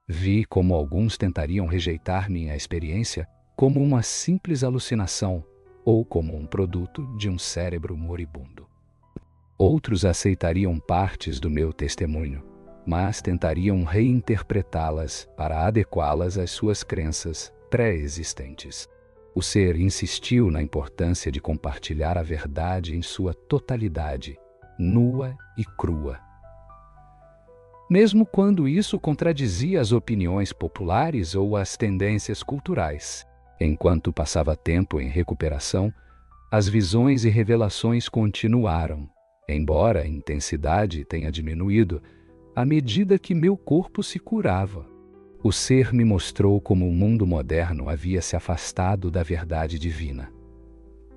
Vi como alguns tentariam rejeitar minha experiência como uma simples alucinação ou como um produto de um cérebro moribundo. Outros aceitariam partes do meu testemunho, mas tentariam reinterpretá-las para adequá-las às suas crenças pré-existentes. O ser insistiu na importância de compartilhar a verdade em sua totalidade, nua e crua. Mesmo quando isso contradizia as opiniões populares ou as tendências culturais. Enquanto passava tempo em recuperação, as visões e revelações continuaram, embora a intensidade tenha diminuído à medida que meu corpo se curava. O ser me mostrou como o mundo moderno havia se afastado da verdade divina.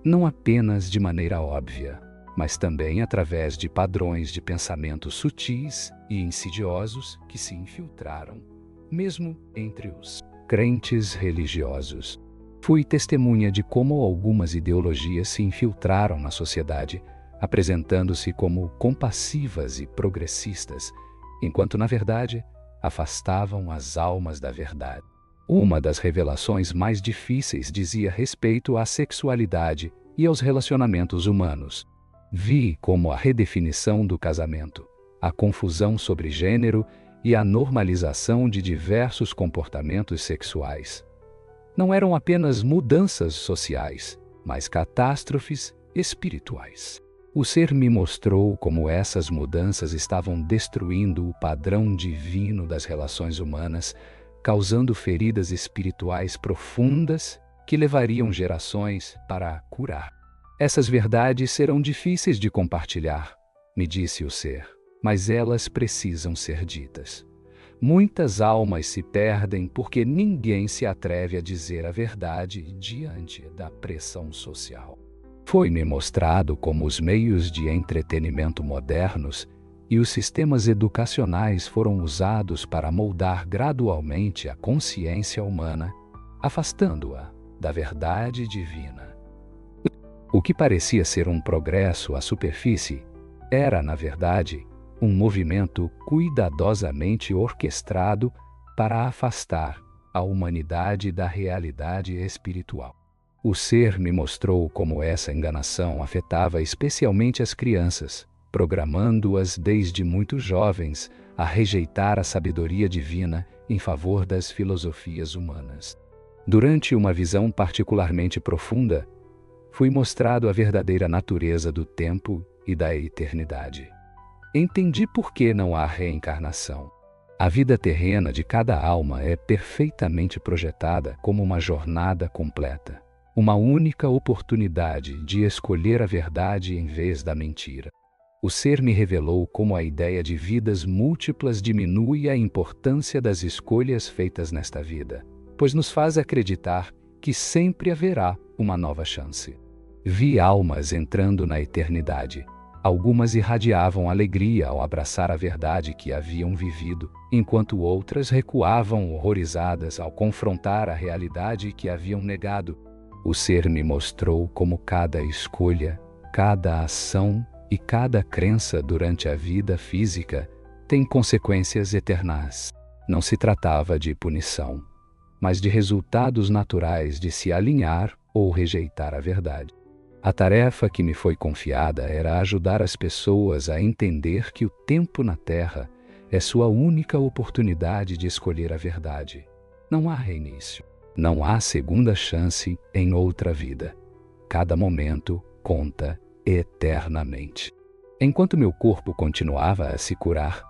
Não apenas de maneira óbvia, mas também através de padrões de pensamento sutis e insidiosos que se infiltraram, mesmo entre os crentes religiosos. Fui testemunha de como algumas ideologias se infiltraram na sociedade, apresentando-se como compassivas e progressistas, enquanto, na verdade, afastavam as almas da verdade. Uma das revelações mais difíceis dizia respeito à sexualidade e aos relacionamentos humanos. Vi como a redefinição do casamento, a confusão sobre gênero e a normalização de diversos comportamentos sexuais não eram apenas mudanças sociais, mas catástrofes espirituais. O ser me mostrou como essas mudanças estavam destruindo o padrão divino das relações humanas, causando feridas espirituais profundas que levariam gerações para curar. Essas verdades serão difíceis de compartilhar, me disse o ser, mas elas precisam ser ditas. Muitas almas se perdem porque ninguém se atreve a dizer a verdade diante da pressão social. Foi-me mostrado como os meios de entretenimento modernos e os sistemas educacionais foram usados para moldar gradualmente a consciência humana, afastando-a da verdade divina. O que parecia ser um progresso à superfície era, na verdade, um movimento cuidadosamente orquestrado para afastar a humanidade da realidade espiritual. O ser me mostrou como essa enganação afetava especialmente as crianças, programando-as desde muito jovens a rejeitar a sabedoria divina em favor das filosofias humanas. Durante uma visão particularmente profunda, fui mostrado a verdadeira natureza do tempo e da eternidade. Entendi por que não há reencarnação. A vida terrena de cada alma é perfeitamente projetada como uma jornada completa, uma única oportunidade de escolher a verdade em vez da mentira. O ser me revelou como a ideia de vidas múltiplas diminui a importância das escolhas feitas nesta vida, pois nos faz acreditar que sempre haverá uma nova chance. Vi almas entrando na eternidade. Algumas irradiavam alegria ao abraçar a verdade que haviam vivido, enquanto outras recuavam horrorizadas ao confrontar a realidade que haviam negado. O ser me mostrou como cada escolha, cada ação e cada crença durante a vida física tem consequências eternas. Não se tratava de punição, mas de resultados naturais de se alinhar ou rejeitar a verdade. A tarefa que me foi confiada era ajudar as pessoas a entender que o tempo na Terra é sua única oportunidade de escolher a verdade. Não há reinício, não há segunda chance em outra vida. Cada momento conta eternamente. Enquanto meu corpo continuava a se curar,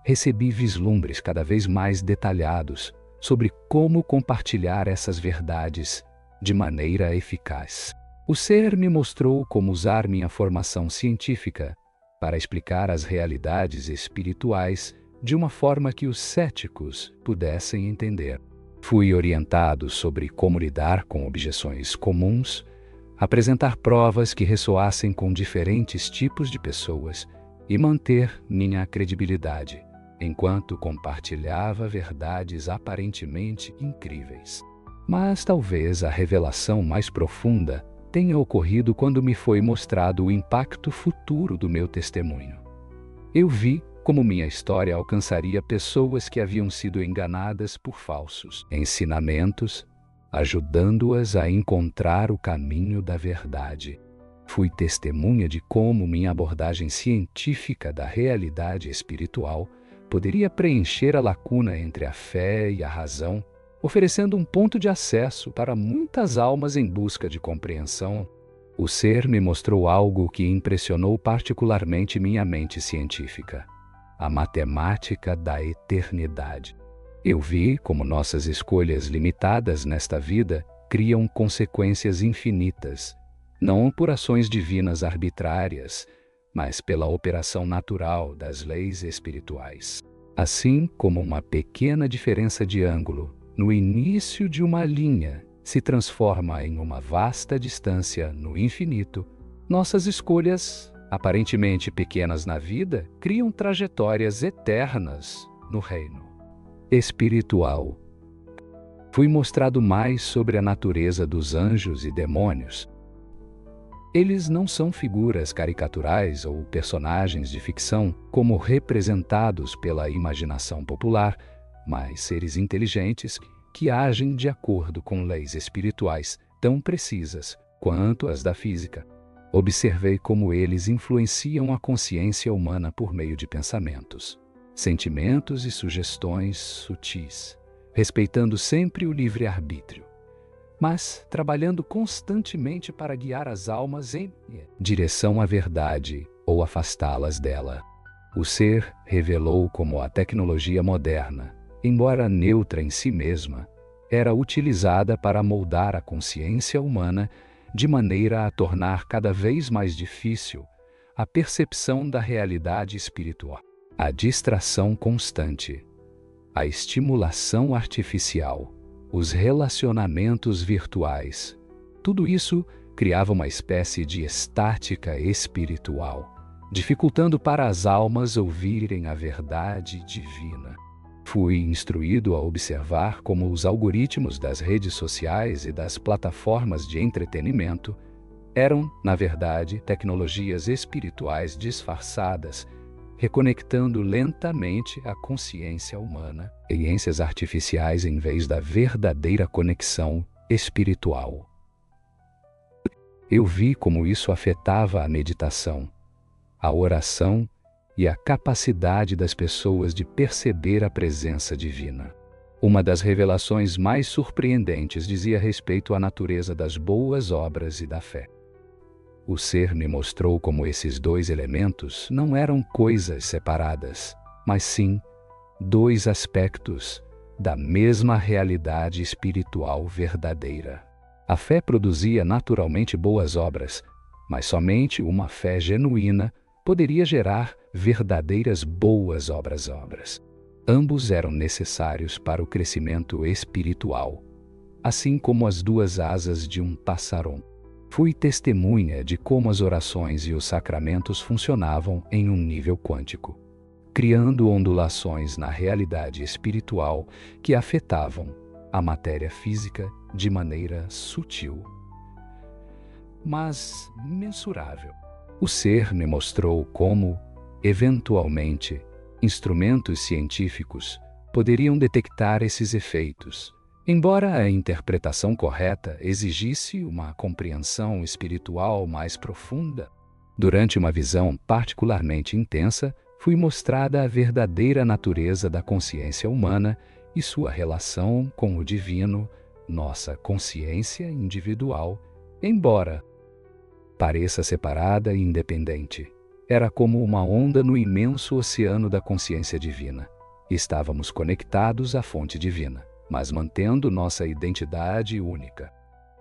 recebi vislumbres cada vez mais detalhados sobre como compartilhar essas verdades de maneira eficaz. O ser me mostrou como usar minha formação científica para explicar as realidades espirituais de uma forma que os céticos pudessem entender. Fui orientado sobre como lidar com objeções comuns, apresentar provas que ressoassem com diferentes tipos de pessoas e manter minha credibilidade, enquanto compartilhava verdades aparentemente incríveis. Mas talvez a revelação mais profunda tenha ocorrido quando me foi mostrado o impacto futuro do meu testemunho. Eu vi como minha história alcançaria pessoas que haviam sido enganadas por falsos ensinamentos, ajudando-as a encontrar o caminho da verdade. Fui testemunha de como minha abordagem científica da realidade espiritual poderia preencher a lacuna entre a fé e a razão, oferecendo um ponto de acesso para muitas almas em busca de compreensão. O ser me mostrou algo que impressionou particularmente minha mente científica: a matemática da eternidade. Eu vi como nossas escolhas limitadas nesta vida criam consequências infinitas, não por ações divinas arbitrárias, mas pela operação natural das leis espirituais. Assim como uma pequena diferença de ângulo no início de uma linha se transforma em uma vasta distância no infinito, nossas escolhas, aparentemente pequenas na vida, criam trajetórias eternas no reino espiritual. Fui mostrado mais sobre a natureza dos anjos e demônios. Eles não são figuras caricaturais ou personagens de ficção como representados pela imaginação popular, mas seres inteligentes que agem de acordo com leis espirituais tão precisas quanto as da física. Observei como eles influenciam a consciência humana por meio de pensamentos, sentimentos e sugestões sutis, respeitando sempre o livre-arbítrio, mas trabalhando constantemente para guiar as almas em direção à verdade ou afastá-las dela. O ser revelou como a tecnologia moderna, embora neutra em si mesma, era utilizada para moldar a consciência humana de maneira a tornar cada vez mais difícil a percepção da realidade espiritual. A distração constante, a estimulação artificial, os relacionamentos virtuais, tudo isso criava uma espécie de estática espiritual, dificultando para as almas ouvirem a verdade divina. Fui instruído a observar como os algoritmos das redes sociais e das plataformas de entretenimento eram, na verdade, tecnologias espirituais disfarçadas, reconectando lentamente a consciência humana, experiências artificiais em vez da verdadeira conexão espiritual. Eu vi como isso afetava a meditação, a oração e a capacidade das pessoas de perceber a presença divina. Uma das revelações mais surpreendentes dizia respeito à natureza das boas obras e da fé. O ser me mostrou como esses dois elementos não eram coisas separadas, mas sim dois aspectos da mesma realidade espiritual verdadeira. A fé produzia naturalmente boas obras, mas somente uma fé genuína poderia gerar verdadeiras boas obras. Ambos eram necessários para o crescimento espiritual, assim como as duas asas de um pássaro. Fui testemunha de como as orações e os sacramentos funcionavam em um nível quântico, criando ondulações na realidade espiritual que afetavam a matéria física de maneira sutil, mas mensurável. O ser me mostrou como, eventualmente, instrumentos científicos poderiam detectar esses efeitos, embora a interpretação correta exigisse uma compreensão espiritual mais profunda. Durante uma visão particularmente intensa, fui mostrada a verdadeira natureza da consciência humana e sua relação com o divino, nossa consciência individual, embora pareça separada e independente. Era como uma onda no imenso oceano da consciência divina. Estávamos conectados à fonte divina, mas mantendo nossa identidade única.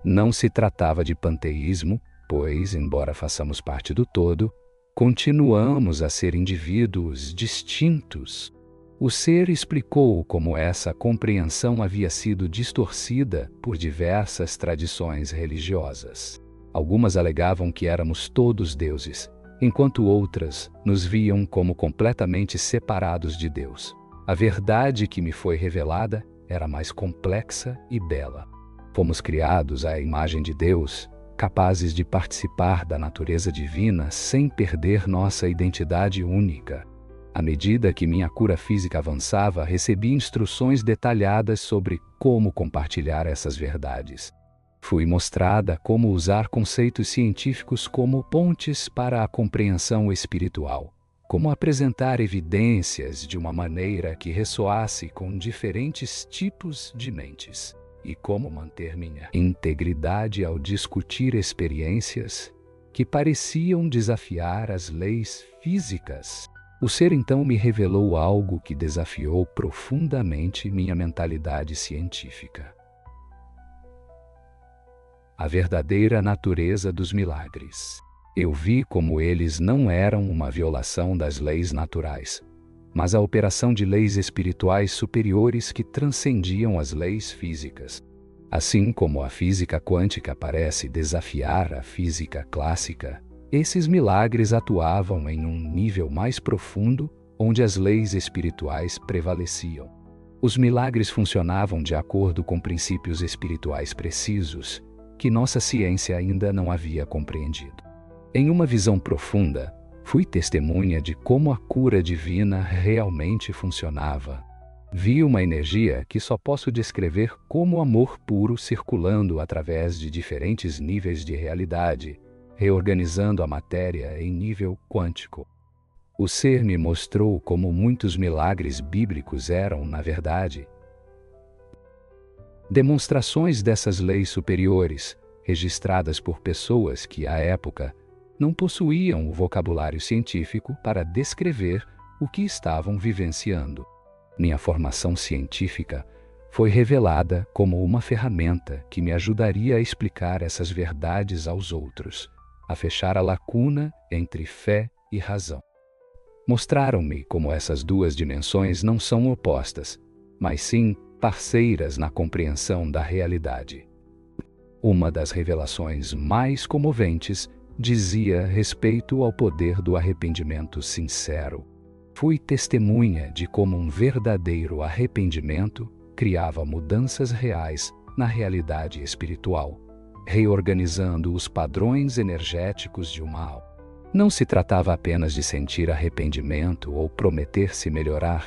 Não se tratava de panteísmo, pois, embora façamos parte do todo, continuamos a ser indivíduos distintos. O ser explicou como essa compreensão havia sido distorcida por diversas tradições religiosas. Algumas alegavam que éramos todos deuses, enquanto outras nos viam como completamente separados de Deus. A verdade que me foi revelada era mais complexa e bela. Fomos criados à imagem de Deus, capazes de participar da natureza divina sem perder nossa identidade única. À medida que minha cura física avançava, recebi instruções detalhadas sobre como compartilhar essas verdades. Fui mostrada como usar conceitos científicos como pontes para a compreensão espiritual, como apresentar evidências de uma maneira que ressoasse com diferentes tipos de mentes, e como manter minha integridade ao discutir experiências que pareciam desafiar as leis físicas. O ser então me revelou algo que desafiou profundamente minha mentalidade científica: a verdadeira natureza dos milagres. Eu vi como eles não eram uma violação das leis naturais, mas a operação de leis espirituais superiores que transcendiam as leis físicas. Assim como a física quântica parece desafiar a física clássica, esses milagres atuavam em um nível mais profundo, onde as leis espirituais prevaleciam. Os milagres funcionavam de acordo com princípios espirituais precisos, que nossa ciência ainda não havia compreendido. Em uma visão profunda, fui testemunha de como a cura divina realmente funcionava. Vi uma energia que só posso descrever como amor puro circulando através de diferentes níveis de realidade, reorganizando a matéria em nível quântico. O ser me mostrou como muitos milagres bíblicos eram, na verdade, demonstrações dessas leis superiores, registradas por pessoas que, à época, não possuíam o vocabulário científico para descrever o que estavam vivenciando. Minha formação científica foi revelada como uma ferramenta que me ajudaria a explicar essas verdades aos outros, a fechar a lacuna entre fé e razão. Mostraram-me como essas duas dimensões não são opostas, mas sim parceiras na compreensão da realidade. Uma das revelações mais comoventes dizia respeito ao poder do arrependimento sincero. Fui testemunha de como um verdadeiro arrependimento criava mudanças reais na realidade espiritual, reorganizando os padrões energéticos de uma alma. Não se tratava apenas de sentir arrependimento ou prometer se melhorar,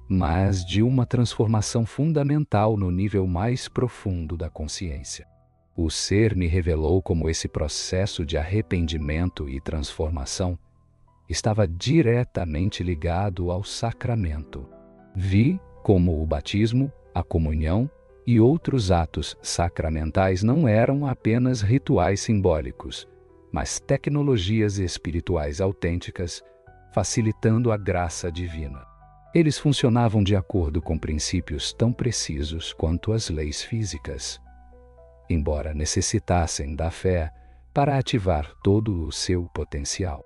mas de uma transformação fundamental no nível mais profundo da consciência. O ser me revelou como esse processo de arrependimento e transformação estava diretamente ligado ao sacramento. Vi como o batismo, a comunhão e outros atos sacramentais não eram apenas rituais simbólicos, mas tecnologias espirituais autênticas, facilitando a graça divina. Eles funcionavam de acordo com princípios tão precisos quanto as leis físicas, embora necessitassem da fé para ativar todo o seu potencial.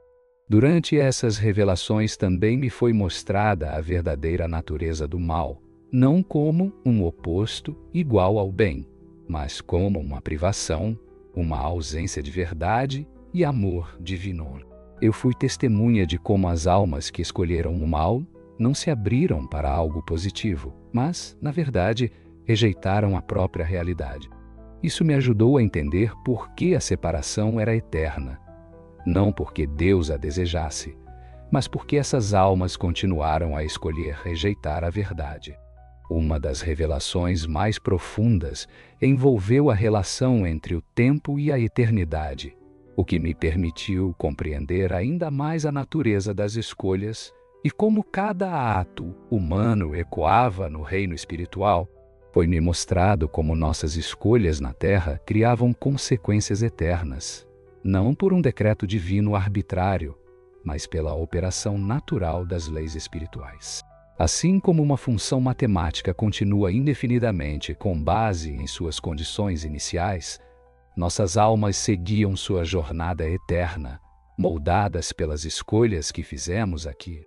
Durante essas revelações também me foi mostrada a verdadeira natureza do mal, não como um oposto igual ao bem, mas como uma privação, uma ausência de verdade e amor divino. Eu fui testemunha de como as almas que escolheram o mal não se abriram para algo positivo, mas, na verdade, rejeitaram a própria realidade. Isso me ajudou a entender por que a separação era eterna. Não porque Deus a desejasse, mas porque essas almas continuaram a escolher rejeitar a verdade. Uma das revelações mais profundas envolveu a relação entre o tempo e a eternidade, o que me permitiu compreender ainda mais a natureza das escolhas e como cada ato humano ecoava no reino espiritual. Foi-me mostrado como nossas escolhas na Terra criavam consequências eternas, não por um decreto divino arbitrário, mas pela operação natural das leis espirituais. Assim como uma função matemática continua indefinidamente com base em suas condições iniciais, nossas almas seguiam sua jornada eterna, moldadas pelas escolhas que fizemos aqui.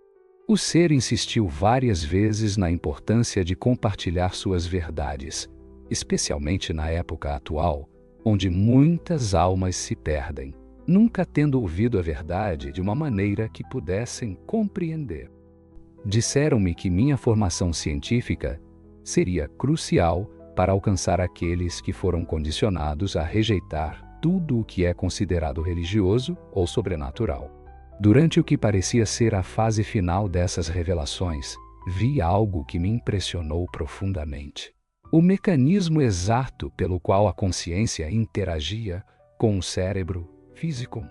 O ser insistiu várias vezes na importância de compartilhar suas verdades, especialmente na época atual, onde muitas almas se perdem, nunca tendo ouvido a verdade de uma maneira que pudessem compreender. Disseram-me que minha formação científica seria crucial para alcançar aqueles que foram condicionados a rejeitar tudo o que é considerado religioso ou sobrenatural. Durante o que parecia ser a fase final dessas revelações, vi algo que me impressionou profundamente. O mecanismo exato pelo qual a consciência interagia com o cérebro físico.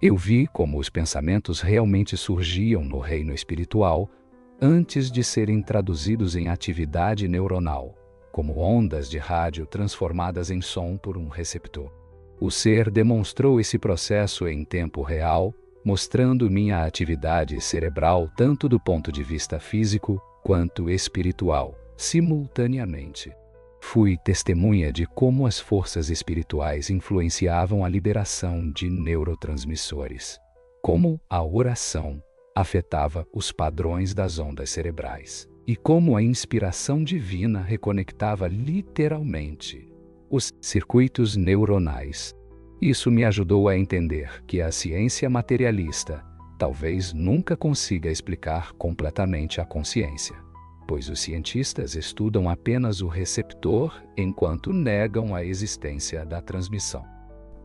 Eu vi como os pensamentos realmente surgiam no reino espiritual antes de serem traduzidos em atividade neuronal, como ondas de rádio transformadas em som por um receptor. O ser demonstrou esse processo em tempo real, mostrando minha atividade cerebral tanto do ponto de vista físico quanto espiritual, simultaneamente. Fui testemunha de como as forças espirituais influenciavam a liberação de neurotransmissores, como a oração afetava os padrões das ondas cerebrais, e como a inspiração divina reconectava literalmente os circuitos neuronais. Isso me ajudou a entender que a ciência materialista talvez nunca consiga explicar completamente a consciência, pois os cientistas estudam apenas o receptor enquanto negam a existência da transmissão.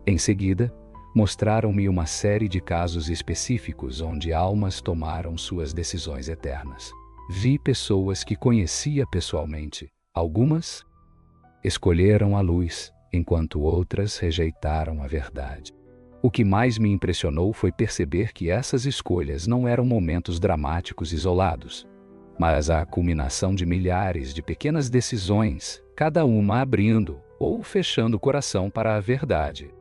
Em seguida, mostraram-me uma série de casos específicos onde almas tomaram suas decisões eternas. Vi pessoas que conhecia pessoalmente. Algumas escolheram a luz, enquanto outras rejeitaram a verdade. O que mais me impressionou foi perceber que essas escolhas não eram momentos dramáticos isolados, mas a culminação de milhares de pequenas decisões, cada uma abrindo ou fechando o coração para a verdade.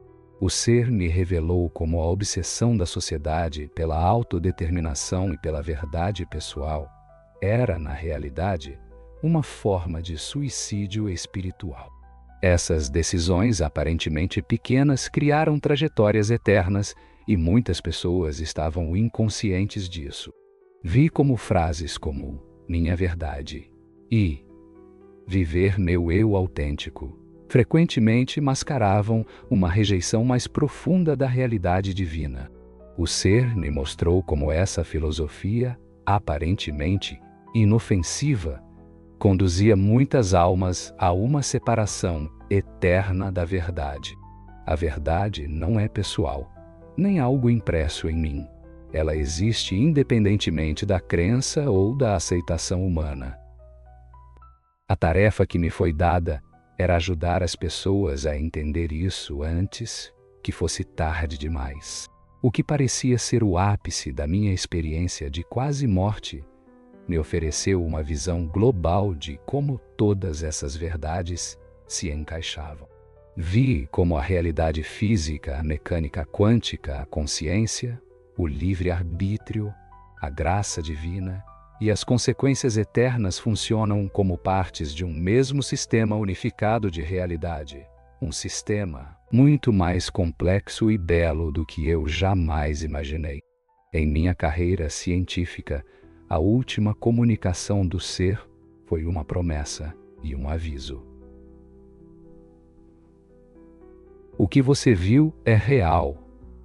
O ser me revelou como a obsessão da sociedade pela autodeterminação e pela verdade pessoal era, na realidade, uma forma de suicídio espiritual. Essas decisões aparentemente pequenas criaram trajetórias eternas e muitas pessoas estavam inconscientes disso. Vi como frases como minha verdade e viver meu eu autêntico frequentemente mascaravam uma rejeição mais profunda da realidade divina. O ser me mostrou como essa filosofia, aparentemente inofensiva, conduzia muitas almas a uma separação eterna da verdade. A verdade não é pessoal, nem algo impresso em mim. Ela existe independentemente da crença ou da aceitação humana. A tarefa que me foi dada era ajudar as pessoas a entender isso antes que fosse tarde demais. O que parecia ser o ápice da minha experiência de quase morte me ofereceu uma visão global de como todas essas verdades se encaixavam. Vi como a realidade física, a mecânica quântica, a consciência, o livre-arbítrio, a graça divina e as consequências eternas funcionam como partes de um mesmo sistema unificado de realidade. Um sistema muito mais complexo e belo do que eu jamais imaginei. Em minha carreira científica, a última comunicação do ser foi uma promessa e um aviso. O que você viu é real.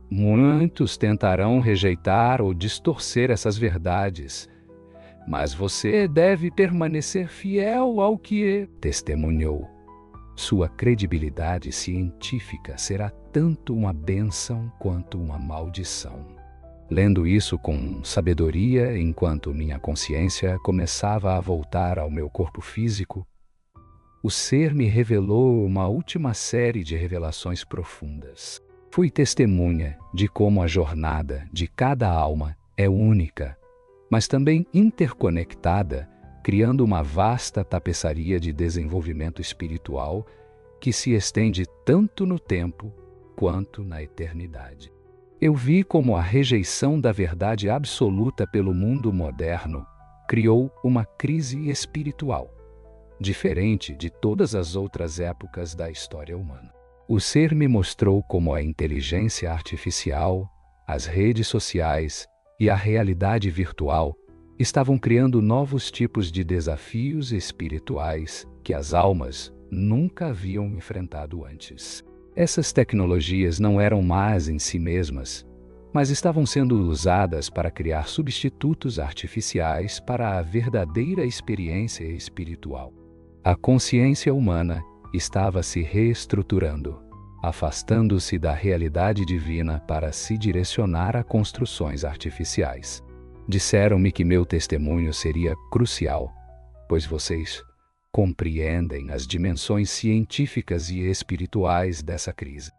Muitos tentarão rejeitar ou distorcer essas verdades, mas você deve permanecer fiel ao que testemunhou. Sua credibilidade científica será tanto uma bênção quanto uma maldição. Lendo isso com sabedoria enquanto minha consciência começava a voltar ao meu corpo físico, o ser me revelou uma última série de revelações profundas. Fui testemunha de como a jornada de cada alma é única, mas também interconectada, criando uma vasta tapeçaria de desenvolvimento espiritual que se estende tanto no tempo quanto na eternidade. Eu vi como a rejeição da verdade absoluta pelo mundo moderno criou uma crise espiritual, diferente de todas as outras épocas da história humana. O ser me mostrou como a inteligência artificial, as redes sociais e a realidade virtual estavam criando novos tipos de desafios espirituais que as almas nunca haviam enfrentado antes. Essas tecnologias não eram más em si mesmas, mas estavam sendo usadas para criar substitutos artificiais para a verdadeira experiência espiritual. A consciência humana estava se reestruturando. afastando-se da realidade divina para se direcionar a construções artificiais. Disseram-me que meu testemunho seria crucial, pois vocês compreendem as dimensões científicas e espirituais dessa crise.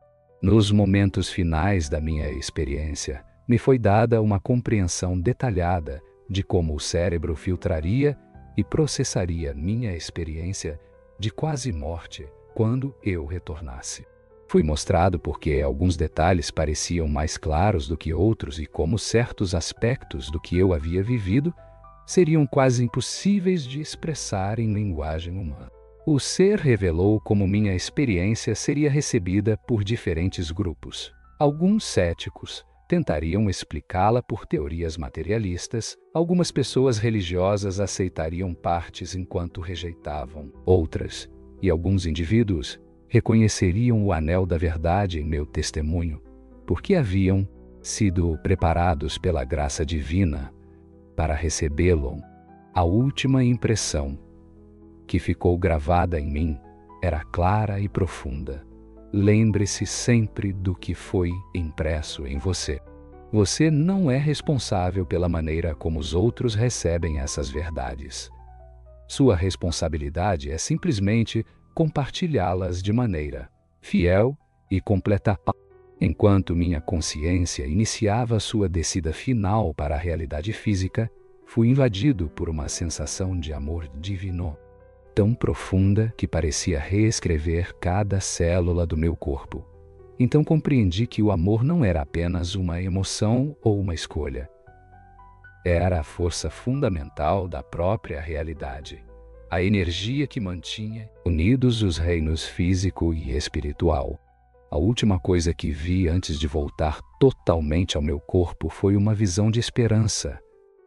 Nos momentos finais da minha experiência, me foi dada uma compreensão detalhada de como o cérebro filtraria e processaria minha experiência de quase morte quando eu retornasse. Fui mostrado porque alguns detalhes pareciam mais claros do que outros e como certos aspectos do que eu havia vivido seriam quase impossíveis de expressar em linguagem humana. O ser revelou como minha experiência seria recebida por diferentes grupos. Alguns céticos tentariam explicá-la por teorias materialistas, algumas pessoas religiosas aceitariam partes enquanto rejeitavam outras, e alguns indivíduos reconheceriam o anel da verdade em meu testemunho, porque haviam sido preparados pela graça divina para recebê-lo. A última impressão que ficou gravada em mim era clara e profunda. Lembre-se sempre do que foi impresso em você. Você não é responsável pela maneira como os outros recebem essas verdades. Sua responsabilidade é simplesmente compartilhá-las de maneira fiel e completa. Enquanto minha consciência iniciava sua descida final para a realidade física, fui invadido por uma sensação de amor divino, tão profunda que parecia reescrever cada célula do meu corpo. Então compreendi que o amor não era apenas uma emoção ou uma escolha. Era a força fundamental da própria realidade, a energia que mantinha unidos os reinos físico e espiritual. A última coisa que vi antes de voltar totalmente ao meu corpo foi uma visão de esperança.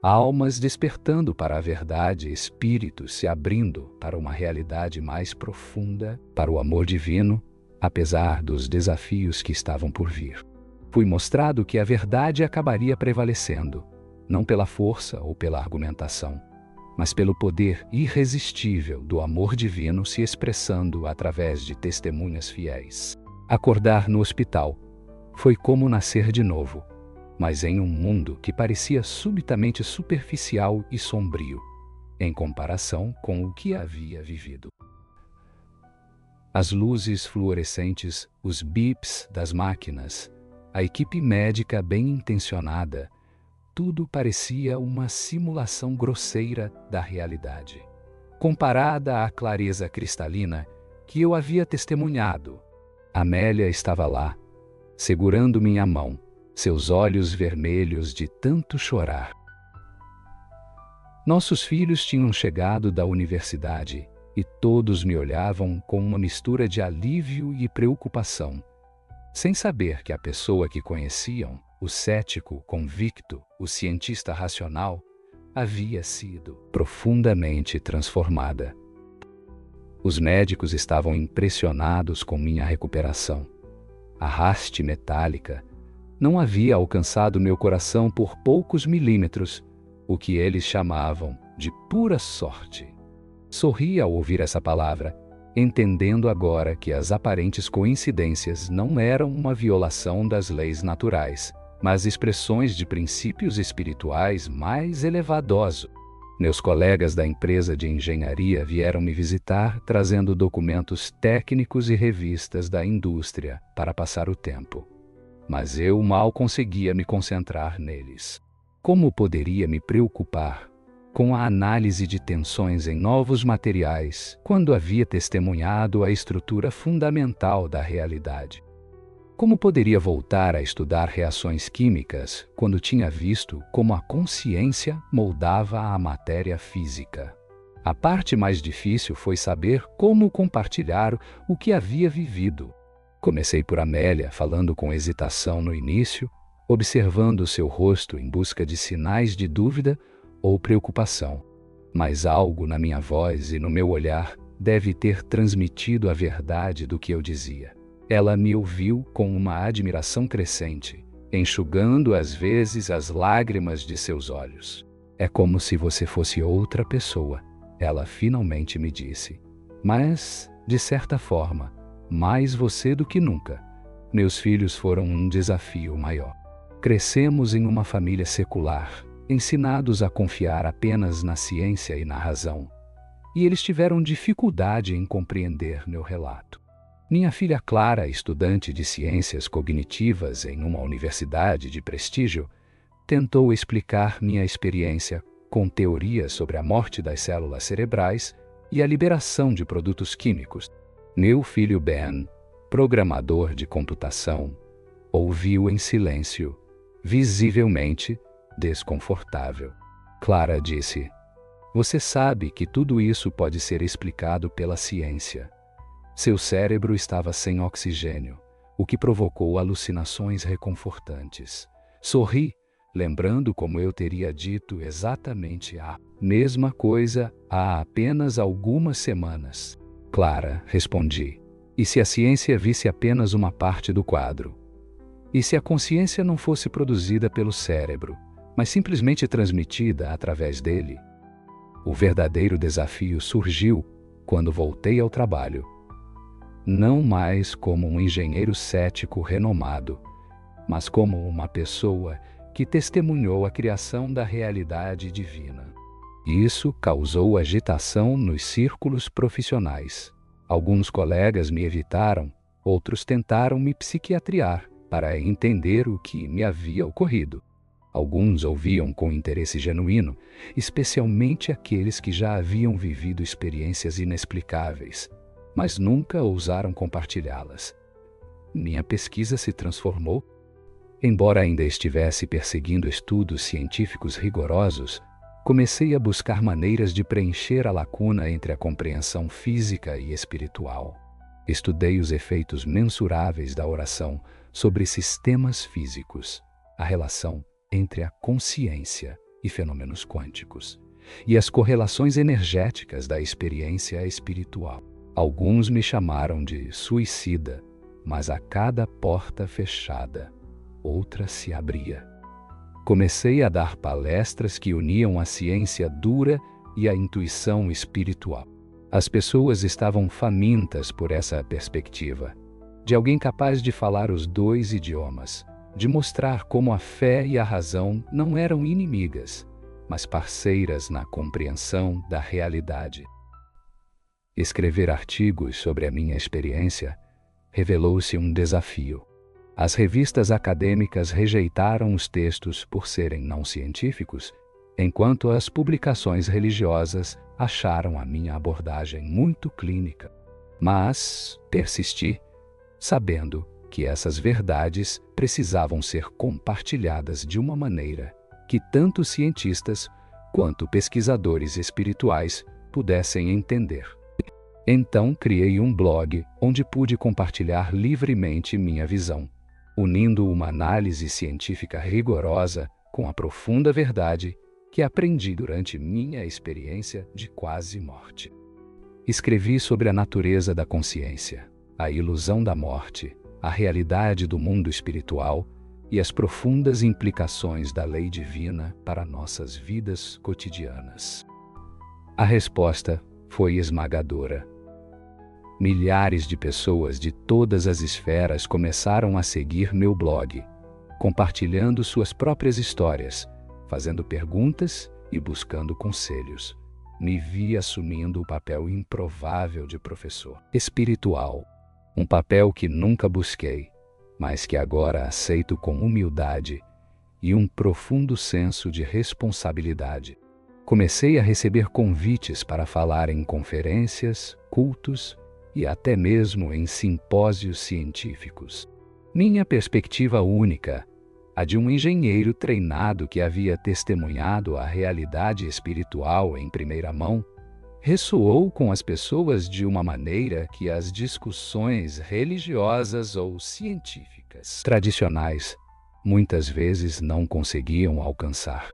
Almas despertando para a verdade, espíritos se abrindo para uma realidade mais profunda, para o amor divino, apesar dos desafios que estavam por vir. Fui mostrado que a verdade acabaria prevalecendo, não pela força ou pela argumentação, mas pelo poder irresistível do amor divino se expressando através de testemunhas fiéis. Acordar no hospital foi como nascer de novo, mas em um mundo que parecia subitamente superficial e sombrio, em comparação com o que havia vivido. As luzes fluorescentes, os bips das máquinas, a equipe médica bem intencionada, tudo parecia uma simulação grosseira da realidade, comparada à clareza cristalina que eu havia testemunhado. Amélia estava lá, segurando minha mão, seus olhos vermelhos de tanto chorar. Nossos filhos tinham chegado da universidade e todos me olhavam com uma mistura de alívio e preocupação, sem saber que a pessoa que conheciam, o cético convicto, o cientista racional, havia sido profundamente transformada. Os médicos estavam impressionados com minha recuperação. A haste metálica não havia alcançado meu coração por poucos milímetros, o que eles chamavam de pura sorte. Sorri ao ouvir essa palavra, entendendo agora que as aparentes coincidências não eram uma violação das leis naturais, mas expressões de princípios espirituais mais elevados. Meus colegas da empresa de engenharia vieram me visitar trazendo documentos técnicos e revistas da indústria para passar o tempo. Mas eu mal conseguia me concentrar neles. Como poderia me preocupar com a análise de tensões em novos materiais quando havia testemunhado a estrutura fundamental da realidade? Como poderia voltar a estudar reações químicas quando tinha visto como a consciência moldava a matéria física? A parte mais difícil foi saber como compartilhar o que havia vivido. Comecei por Amélia, falando com hesitação no início, observando seu rosto em busca de sinais de dúvida ou preocupação. Mas algo na minha voz e no meu olhar deve ter transmitido a verdade do que eu dizia. Ela me ouviu com uma admiração crescente, enxugando às vezes as lágrimas de seus olhos. É como se você fosse outra pessoa, ela finalmente me disse. Mas, de certa forma, mais você do que nunca. Meus filhos foram um desafio maior. Crescemos em uma família secular, ensinados a confiar apenas na ciência e na razão, e eles tiveram dificuldade em compreender meu relato. Minha filha Clara, estudante de ciências cognitivas em uma universidade de prestígio, tentou explicar minha experiência com teorias sobre a morte das células cerebrais e a liberação de produtos químicos. Meu filho Ben, programador de computação, ouviu em silêncio, visivelmente desconfortável. Clara disse: "Você sabe que tudo isso pode ser explicado pela ciência. Seu cérebro estava sem oxigênio, o que provocou alucinações reconfortantes." Sorri, lembrando como eu teria dito exatamente a mesma coisa há apenas algumas semanas. "Clara", respondi, "e se a ciência visse apenas uma parte do quadro? E se a consciência não fosse produzida pelo cérebro, mas simplesmente transmitida através dele?" O verdadeiro desafio surgiu quando voltei ao trabalho. Não mais como um engenheiro cético renomado, mas como uma pessoa que testemunhou a criação da realidade divina. Isso causou agitação nos círculos profissionais. Alguns colegas me evitaram, outros tentaram me psiquiatriar para entender o que me havia ocorrido. Alguns ouviam com interesse genuíno, especialmente aqueles que já haviam vivido experiências inexplicáveis, mas nunca ousaram compartilhá-las. Minha pesquisa se transformou. Embora ainda estivesse perseguindo estudos científicos rigorosos, comecei a buscar maneiras de preencher a lacuna entre a compreensão física e espiritual. Estudei os efeitos mensuráveis da oração sobre sistemas físicos, a relação entre a consciência e fenômenos quânticos, e as correlações energéticas da experiência espiritual. Alguns me chamaram de suicida, mas a cada porta fechada, outra se abria. Comecei a dar palestras que uniam a ciência dura e a intuição espiritual. As pessoas estavam famintas por essa perspectiva, de alguém capaz de falar os dois idiomas, de mostrar como a fé e a razão não eram inimigas, mas parceiras na compreensão da realidade. Escrever artigos sobre a minha experiência revelou-se um desafio. As revistas acadêmicas rejeitaram os textos por serem não científicos, enquanto as publicações religiosas acharam a minha abordagem muito clínica. Mas persisti, sabendo que essas verdades precisavam ser compartilhadas de uma maneira que tanto cientistas quanto pesquisadores espirituais pudessem entender. Então criei um blog onde pude compartilhar livremente minha visão, unindo uma análise científica rigorosa com a profunda verdade que aprendi durante minha experiência de quase morte. Escrevi sobre a natureza da consciência, a ilusão da morte, a realidade do mundo espiritual e as profundas implicações da lei divina para nossas vidas cotidianas. A resposta foi esmagadora. Milhares de pessoas de todas as esferas começaram a seguir meu blog, compartilhando suas próprias histórias, fazendo perguntas e buscando conselhos. Me vi assumindo o papel improvável de professor espiritual, um papel que nunca busquei, mas que agora aceito com humildade e um profundo senso de responsabilidade. Comecei a receber convites para falar em conferências, cultos e até mesmo em simpósios científicos. Minha perspectiva única, a de um engenheiro treinado que havia testemunhado a realidade espiritual em primeira mão, ressoou com as pessoas de uma maneira que as discussões religiosas ou científicas tradicionais muitas vezes não conseguiam alcançar.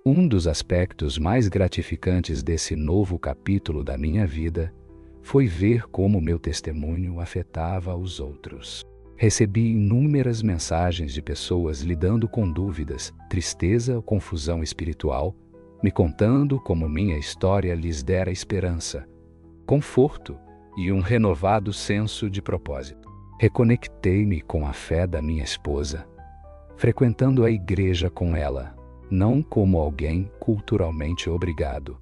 Um dos aspectos mais gratificantes desse novo capítulo da minha vida foi ver como meu testemunho afetava os outros. Recebi inúmeras mensagens de pessoas lidando com dúvidas, tristeza ou confusão espiritual, me contando como minha história lhes dera esperança, conforto e um renovado senso de propósito. Reconectei-me com a fé da minha esposa, frequentando a igreja com ela, não como alguém culturalmente obrigado,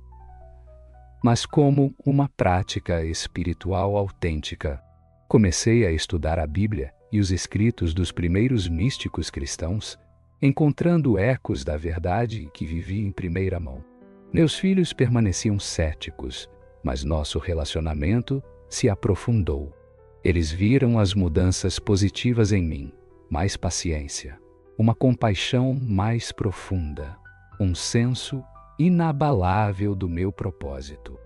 mas como uma prática espiritual autêntica. Comecei a estudar a Bíblia e os escritos dos primeiros místicos cristãos, encontrando ecos da verdade que vivi em primeira mão. Meus filhos permaneciam céticos, mas nosso relacionamento se aprofundou. Eles viram as mudanças positivas em mim, mais paciência, uma compaixão mais profunda, um senso inabalável do meu propósito.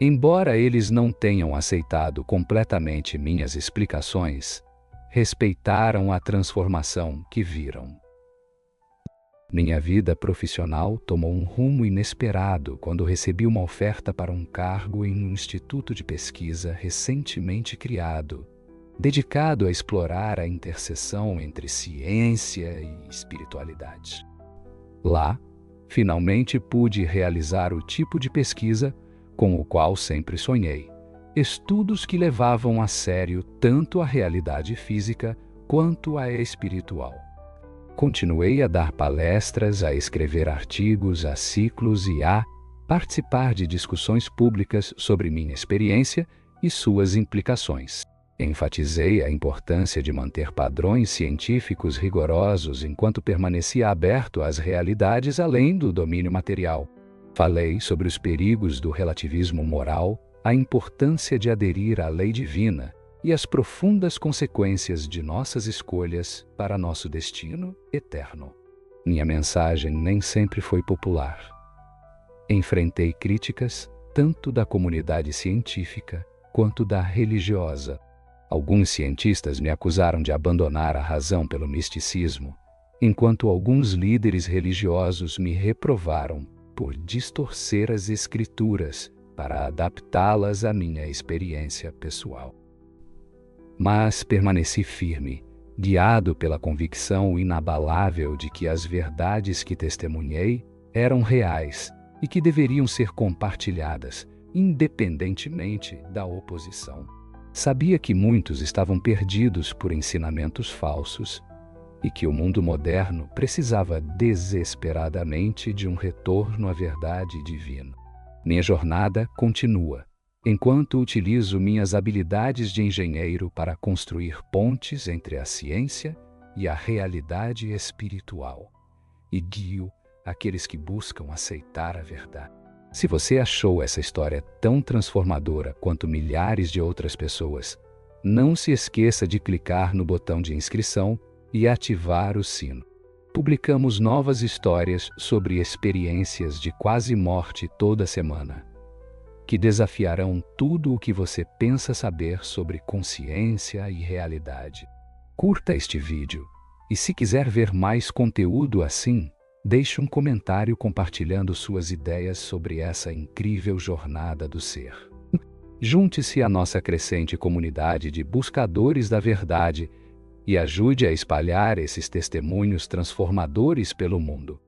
Embora eles não tenham aceitado completamente minhas explicações, respeitaram a transformação que viram. Minha vida profissional tomou um rumo inesperado quando recebi uma oferta para um cargo em um instituto de pesquisa recentemente criado, dedicado a explorar a interseção entre ciência e espiritualidade. Lá, finalmente pude realizar o tipo de pesquisa com o qual sempre sonhei, estudos que levavam a sério tanto a realidade física quanto a espiritual. Continuei a dar palestras, a escrever artigos, a ciclos e a participar de discussões públicas sobre minha experiência e suas implicações. Enfatizei a importância de manter padrões científicos rigorosos enquanto permanecia aberto às realidades além do domínio material. Falei sobre os perigos do relativismo moral, a importância de aderir à lei divina e as profundas consequências de nossas escolhas para nosso destino eterno. Minha mensagem nem sempre foi popular. Enfrentei críticas tanto da comunidade científica quanto da religiosa. Alguns cientistas me acusaram de abandonar a razão pelo misticismo, enquanto alguns líderes religiosos me reprovaram por distorcer as escrituras para adaptá-las à minha experiência pessoal. Mas permaneci firme, guiado pela convicção inabalável de que as verdades que testemunhei eram reais e que deveriam ser compartilhadas, independentemente da oposição. Sabia que muitos estavam perdidos por ensinamentos falsos e que o mundo moderno precisava desesperadamente de um retorno à verdade divina. Minha jornada continua, enquanto utilizo minhas habilidades de engenheiro para construir pontes entre a ciência e a realidade espiritual, e guio aqueles que buscam aceitar a verdade. Se você achou essa história tão transformadora quanto milhares de outras pessoas, não se esqueça de clicar no botão de inscrição e ativar o sino. Publicamos novas histórias sobre experiências de quase morte toda semana, que desafiarão tudo o que você pensa saber sobre consciência e realidade. Curta este vídeo e, se quiser ver mais conteúdo assim, deixe um comentário compartilhando suas ideias sobre essa incrível jornada do ser. Junte-se à nossa crescente comunidade de buscadores da verdade e ajude a espalhar esses testemunhos transformadores pelo mundo.